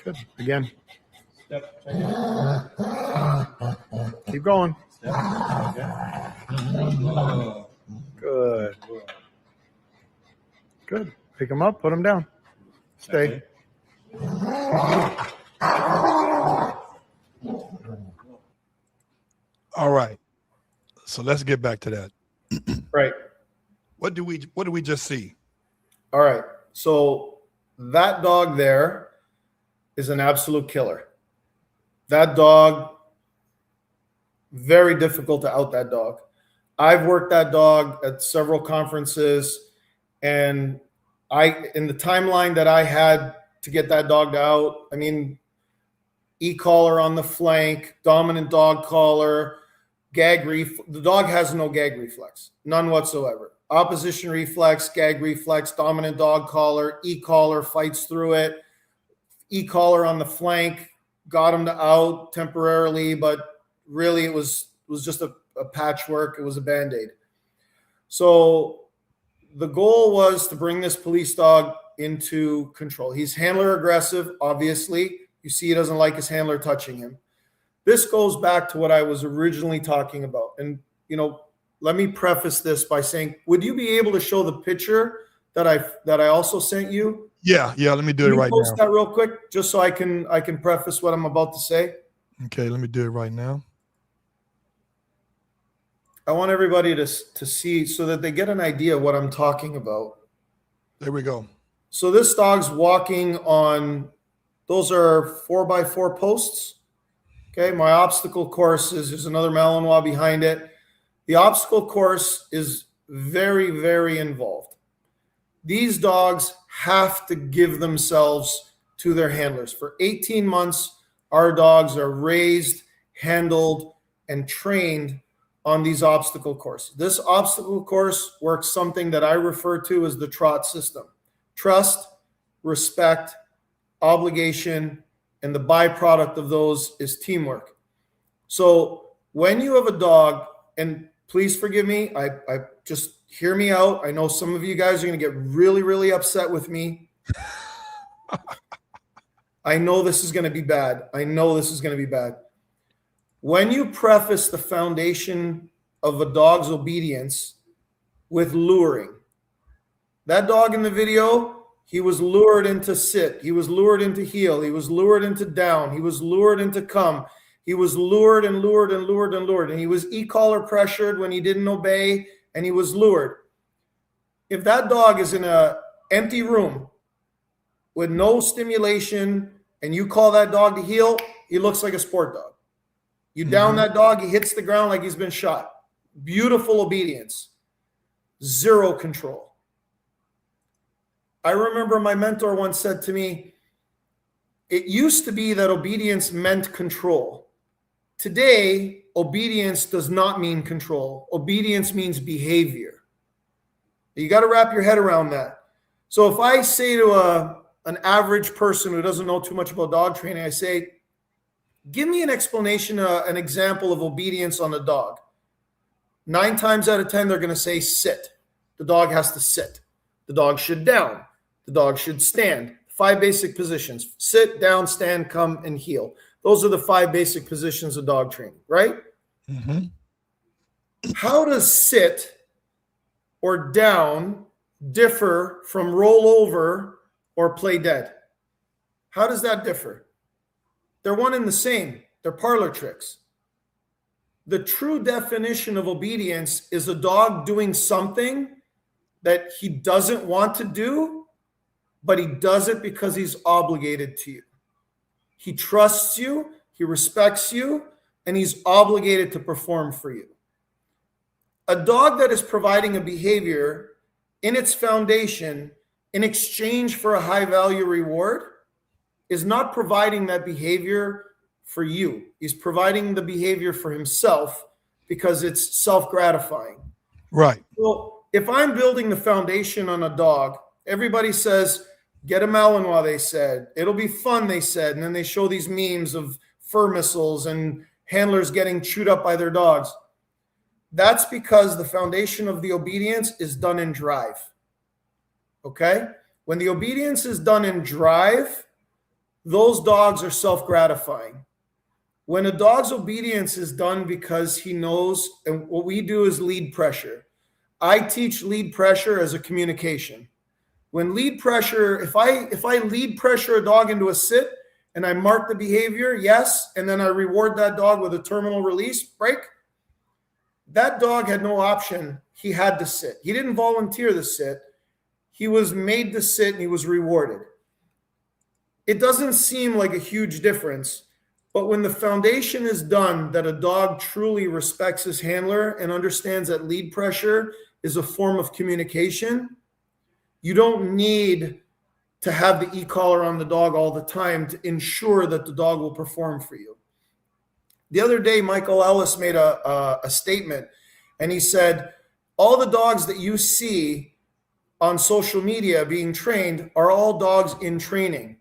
Good. Again. Keep going. Good. Good. Pick them up. Put them down. Stay. All right. So let's get back to that. Right. What do we just see? All right. So that dog there is an absolute killer. That dog, very difficult to out that dog. I've worked that dog at several conferences, and in the timeline that I had to get that dog out, I mean, e-collar on the flank, dominant dog collar, gag the dog has no gag reflex, none whatsoever. opposition reflex, gag reflex, dominant dog collar, e-collar, fights through it, e-collar on the flank, got him to out temporarily, but really it was just a patchwork. It was a Band-Aid. So the goal was to bring this police dog into control. He's handler aggressive, obviously. You see he doesn't like his handler touching him. This goes back to what I was originally talking about. And, let me preface this by saying, would you be able to show the picture that I also sent you? Yeah. Let me do it right now. Post that real quick, just so I can preface what I'm about to say. Okay, let me do it right now. I want everybody to see so that they get an idea of what I'm talking about. There we go. So this dog's walking on, those are 4x4 posts. Okay, my obstacle course there's another Malinois behind it. The obstacle course is very, very involved. These dogs have to give themselves to their handlers. For 18 months, our dogs are raised, handled, and trained on these obstacle courses. This obstacle course works something that I refer to as the TROT system. Trust, respect, obligation, and the byproduct of those is teamwork. So when you have a dog, and please forgive me, I just hear me out. I know some of you guys are going to get really, really upset with me. I know this is going to be bad. When you preface the foundation of a dog's obedience with luring, that dog in the video, he was lured into sit. He was lured into heel. He was lured into down. He was lured into come. He was lured and lured and lured and lured. And he was e-collar pressured when he didn't obey, and he was lured. If that dog is in an empty room with no stimulation and you call that dog to heel, he looks like a sport dog. You down that dog, he hits the ground like he's been shot. Beautiful obedience. Zero control. I remember my mentor once said to me, it used to be that obedience meant control. Today, obedience does not mean control. Obedience means behavior. You got to wrap your head around that. So if I say to an average person who doesn't know too much about dog training, I say, give me an explanation, an example of obedience on a dog. 9 times out of 10, they're going to say sit. The dog has to sit. The dog should down. The dog should stand. 5 basic positions: sit, down, stand, come, and heel. Those are the 5 basic positions of dog training, right? Mm-hmm. How does sit or down differ from roll over or play dead? How does that differ? They're one and the same. They're parlor tricks. The true definition of obedience is a dog doing something that he doesn't want to do, but he does it because he's obligated to you. He trusts you, he respects you, and he's obligated to perform for you. A dog that is providing a behavior in its foundation in exchange for a high-value reward is not providing that behavior for you. He's providing the behavior for himself because it's self-gratifying. Right. Well, if I'm building the foundation on a dog, everybody says, get a Malinois, they said. It'll be fun, they said. And then they show these memes of fur missiles and handlers getting chewed up by their dogs. That's because the foundation of the obedience is done in drive. Okay? When the obedience is done in drive, those dogs are self-gratifying. When a dog's obedience is done because he knows, and what we do is lead pressure. I teach lead pressure as a communication. When lead pressure, if I lead pressure a dog into a sit and I mark the behavior, yes, and then I reward that dog with a terminal release break, that dog had no option. He had to sit. He didn't volunteer to sit. He was made to sit and he was rewarded. It doesn't seem like a huge difference, but when the foundation is done that a dog truly respects his handler and understands that lead pressure is a form of communication, you don't need to have the e-collar on the dog all the time to ensure that the dog will perform for you. The other day, Michael Ellis made a statement, and he said, all the dogs that you see on social media being trained are all dogs in training.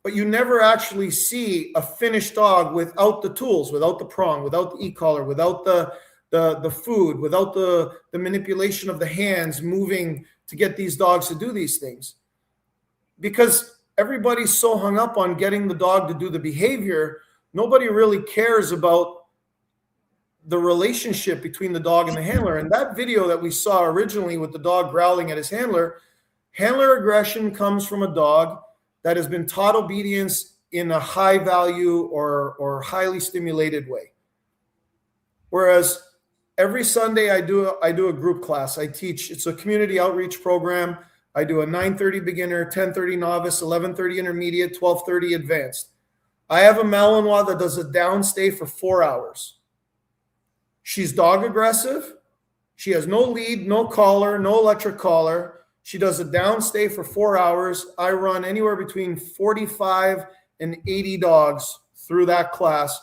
But you never actually see a finished dog without the tools, without the prong, without the e-collar, without the food, without the manipulation of the hands moving to get these dogs to do these things. Because everybody's so hung up on getting the dog to do the behavior, nobody really cares about the relationship between the dog and the handler. And that video that we saw originally with the dog growling at his handler aggression comes from a dog that has been taught obedience in a high value or highly stimulated way. Whereas every Sunday I do a group class. I teach, it's a community outreach program. I do a 9:30 beginner, 10:30 novice, 11:30 intermediate, 12:30 advanced. I have a Malinois that does a downstay for 4 hours. She's dog aggressive. She has no lead, no collar, no electric collar. She does a downstay for 4 hours. I run anywhere between 45 and 80 dogs through that class.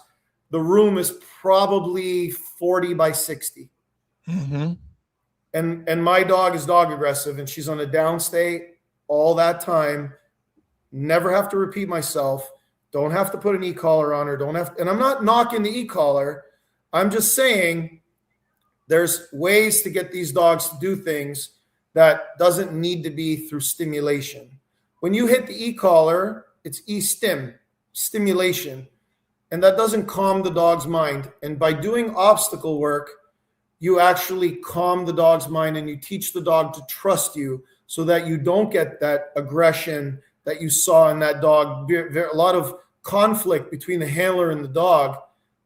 The room is probably 40 by 60. Mm-hmm. And my dog is dog aggressive, and she's on a downstay all that time. Never have to repeat myself. Don't have to put an e-collar on her. And I'm not knocking the e-collar. I'm just saying there's ways to get these dogs to do things that doesn't need to be through stimulation. When you hit the e-collar, it's e-stim, stimulation, and that doesn't calm the dog's mind. And by doing obstacle work, you actually calm the dog's mind and you teach the dog to trust you so that you don't get that aggression that you saw in that dog. A lot of conflict between the handler and the dog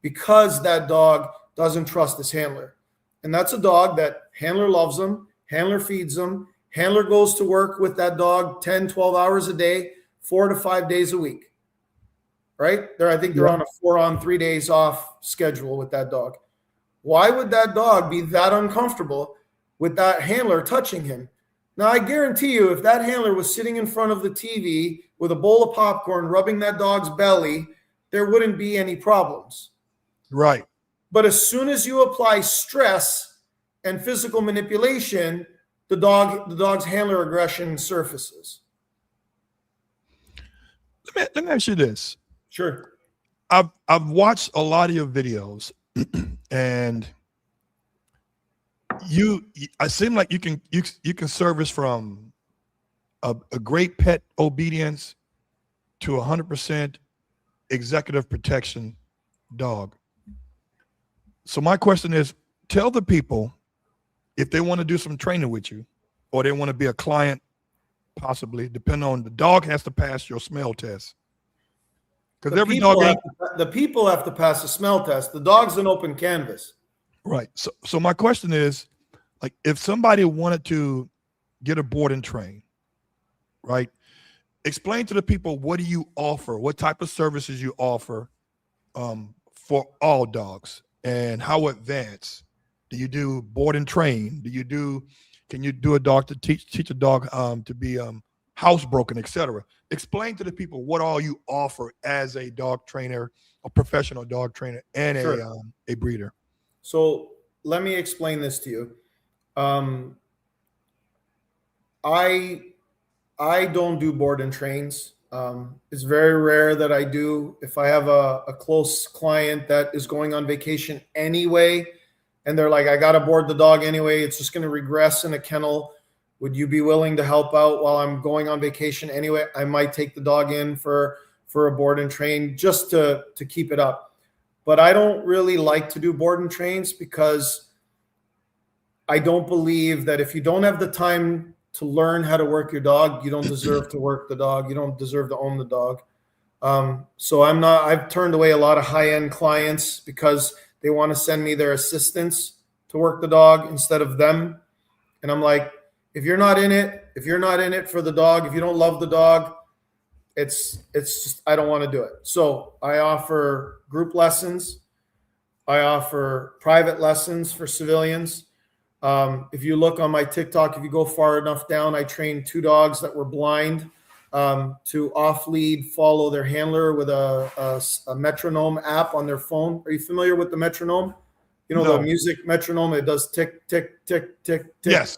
because that dog doesn't trust his handler. And that's a dog that handler loves him, handler feeds him, handler goes to work with that dog 10, 12 hours a day, 4 to 5 days a week, right? I think they're on a 4 on 3 days off schedule with that dog. Why would that dog be that uncomfortable with that handler touching him? Now, I guarantee you, if that handler was sitting in front of the TV with a bowl of popcorn, rubbing that dog's belly, there wouldn't be any problems. Right. But as soon as you apply stress and physical manipulation, the dog's handler aggression surfaces. Let me ask you this. Sure. I've watched a lot of your videos, and I seem like you can service from a great pet obedience to 100% executive protection dog. So my question is, tell the people if they want to do some training with you, or they want to be a client, possibly, depending on the dog has to pass your smell test. Because every dog the people have to pass a smell test. The dog's an open canvas. Right. So my question is, like, if somebody wanted to get a board and train, right? Explain to the people, what do you offer? What type of services you offer for all dogs, and how advanced do you do board and train? Can you do a dog to teach a dog to be housebroken, etc.? Explain to the people what all you offer as a dog trainer, a professional dog trainer, and Sure. a breeder. So let me explain this to you. I don't do board and trains. It's very rare that I do. If I have a close client that is going on vacation anyway, and they're like, I got to board the dog anyway, it's just going to regress in a kennel. Would you be willing to help out while I'm going on vacation anyway? I might take the dog in for a board and train just to keep it up. But I don't really like to do board and trains because I don't believe that if you don't have the time to learn how to work your dog, you don't deserve to work the dog. You don't deserve to own the dog. So I've turned away a lot of high-end clients because they want to send me their assistants to work the dog instead of them. And I'm like, if you're not in it for the dog, if you don't love the dog, it's just, I don't want to do it. So I offer group lessons. I offer private lessons for civilians. If you look on my TikTok, if you go far enough down, I trained 2 dogs that were blind to off-lead follow their handler with a metronome app on their phone. Are you familiar with the metronome? You know, No. the music metronome, it does tick, tick, tick, tick, tick. Yes.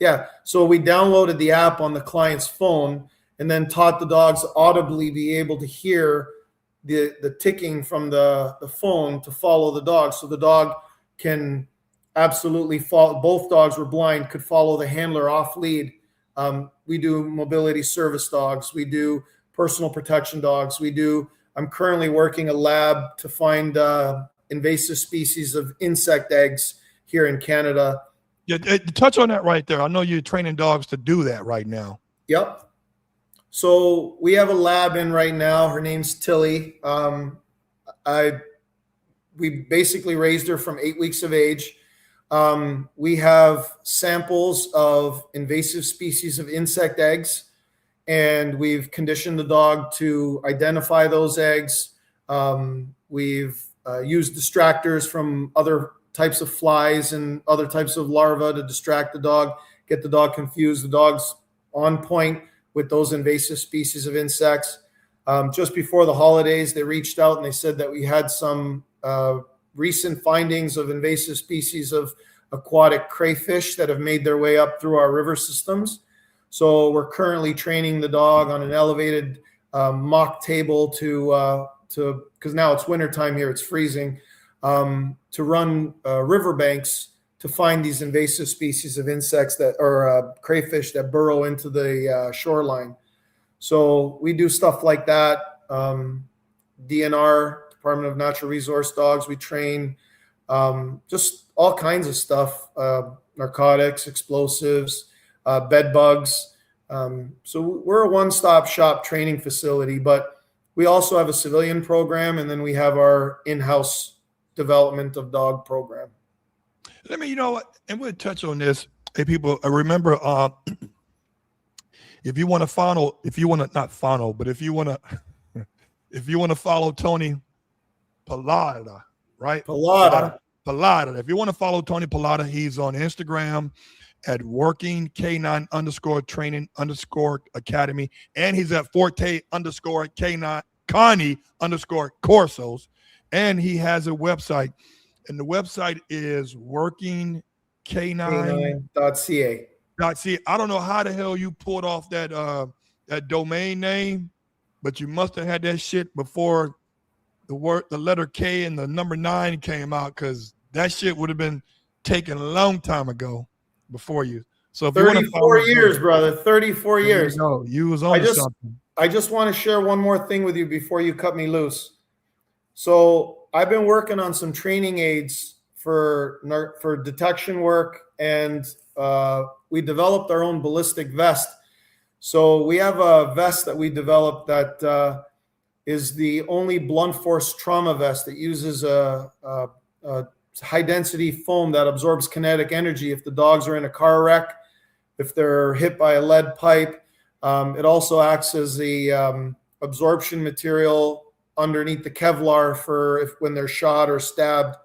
Yeah. So we downloaded the app on the client's phone and then taught the dogs audibly be able to hear the ticking from the phone to follow the dog. So the dog can absolutely follow. Both dogs were blind, could follow the handler off lead. We do mobility service dogs. We do personal protection dogs. I'm currently working a lab to find invasive species of insect eggs here in Canada. Yeah, touch on that right there. I know you're training dogs to do that right now. Yep. So we have a lab in right now. Her name's Tilly. We basically raised her from 8 weeks of age. We have samples of invasive species of insect eggs, and we've conditioned the dog to identify those eggs. We've used distractors from other types of flies and other types of larvae to distract the dog, get the dog confused. The dog's on point with those invasive species of insects. Just before the holidays, they reached out and they said that we had some recent findings of invasive species of aquatic crayfish that have made their way up through our river systems. So we're currently training the dog on an elevated mock table to because now it's wintertime here, it's freezing, to run riverbanks to find these invasive species of insects that or crayfish that burrow into the shoreline. So we do stuff like that. DNR, Department of Natural Resource dogs, we train just all kinds of stuff, narcotics, explosives, bed bugs. So we're a one-stop shop training facility, but we also have a civilian program, and then we have our in-house development of dog program. Let me, you know what, and we'll touch on this. Hey, people, remember, if you want to follow, if you want to follow Tony Pallotta, right? Pallotta. If you want to follow Tony Pallotta, he's on Instagram at working K9_training_academy, and he's at Forte_K9 Cane_Corsos, and he has a website, and the website is working K9.ca. I don't know how the hell you pulled off that domain name, but you must have had that shit before the letter K and the number 9 came out, because that shit would have been taken a long time ago before you. So if 34 years, brother, 34 years. No, you was on something. I just want to share one more thing with you before you cut me loose. So I've been working on some training aids for detection work, and we developed our own ballistic vest. So we have a vest that we developed that is the only blunt force trauma vest that uses a high density foam that absorbs kinetic energy if the dogs are in a car wreck, if they're hit by a lead pipe. It also acts as the absorption material underneath the Kevlar for when they're shot or stabbed.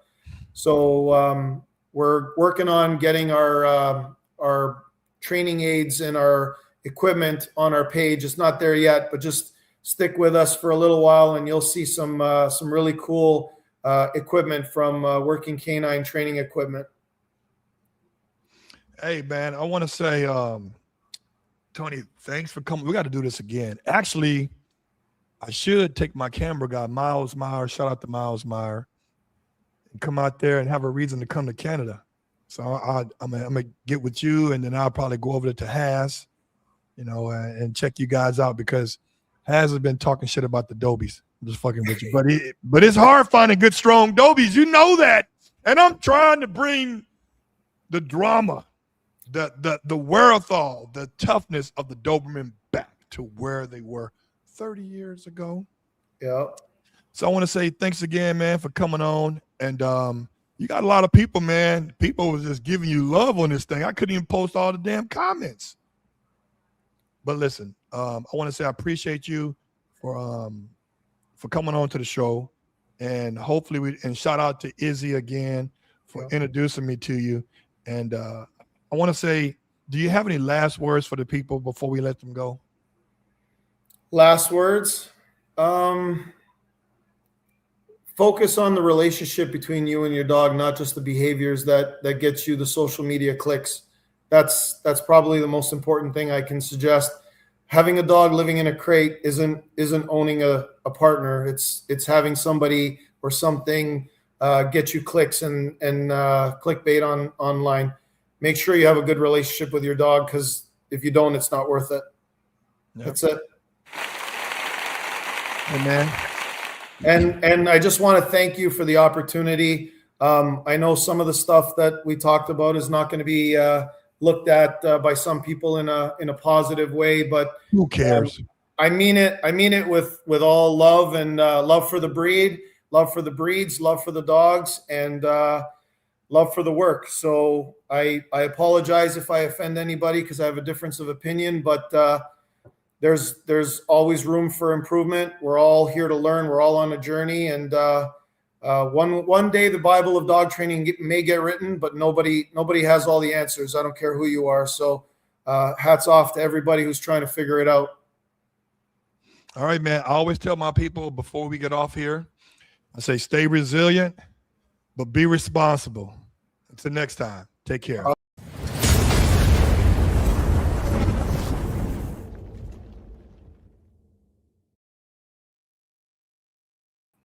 So we're working on getting our training aids and our equipment on our page. It's not there yet, but just stick with us for a little while and you'll see some really cool equipment from Working Canine Training Equipment. Hey, man, I want to say, Tony, thanks for coming. We got to do this again. Actually, I should take my camera guy, Miles Meyer, shout out to Miles Meyer, and come out there and have a reason to come to Canada. So I'm going to get with you, and then I'll probably go over to Has, and check you guys out, because Has has been talking shit about the Dobies. I'm just fucking with you. But it's hard finding good, strong Dobies. You know that. And I'm trying to bring the drama, the wherewithal, the toughness of the Doberman back to where they were 30 years ago. Yeah. So I want to say thanks again, man, for coming on. And you got a lot of people, man. People was just giving you love on this thing. I couldn't even post all the damn comments. But listen, I want to say I appreciate you for coming on to the show, and hopefully and shout out to Izzy again for introducing me to you. And I want to say, do you have any last words for the people before we let them go? Last words. focus on the relationship between you and your dog, not just the behaviors that gets you the social media clicks. That's probably the most important thing I can suggest. Having a dog living in a crate isn't owning a partner. It's having somebody or something get you clicks and clickbait online. Make sure you have a good relationship with your dog, because if you don't, it's not worth it. Yep. That's it. Hey, man. And I just want to thank you for the opportunity. I know some of the stuff that we talked about is not going to be looked at by some people in a positive way, but who cares? I mean it. I mean it with all love and love for the breed, love for the breeds, love for the dogs, and love for the work. So I apologize if I offend anybody, because I have a difference of opinion, but there's always room for improvement. We're all here to learn. We're all on a journey, and one day the Bible of dog training may get written, but nobody has all the answers. I don't care who you are. So hats off to everybody who's trying to figure it out. All right, man. I always tell my people before we get off here, I say, stay resilient, but be responsible. Until next time, take care.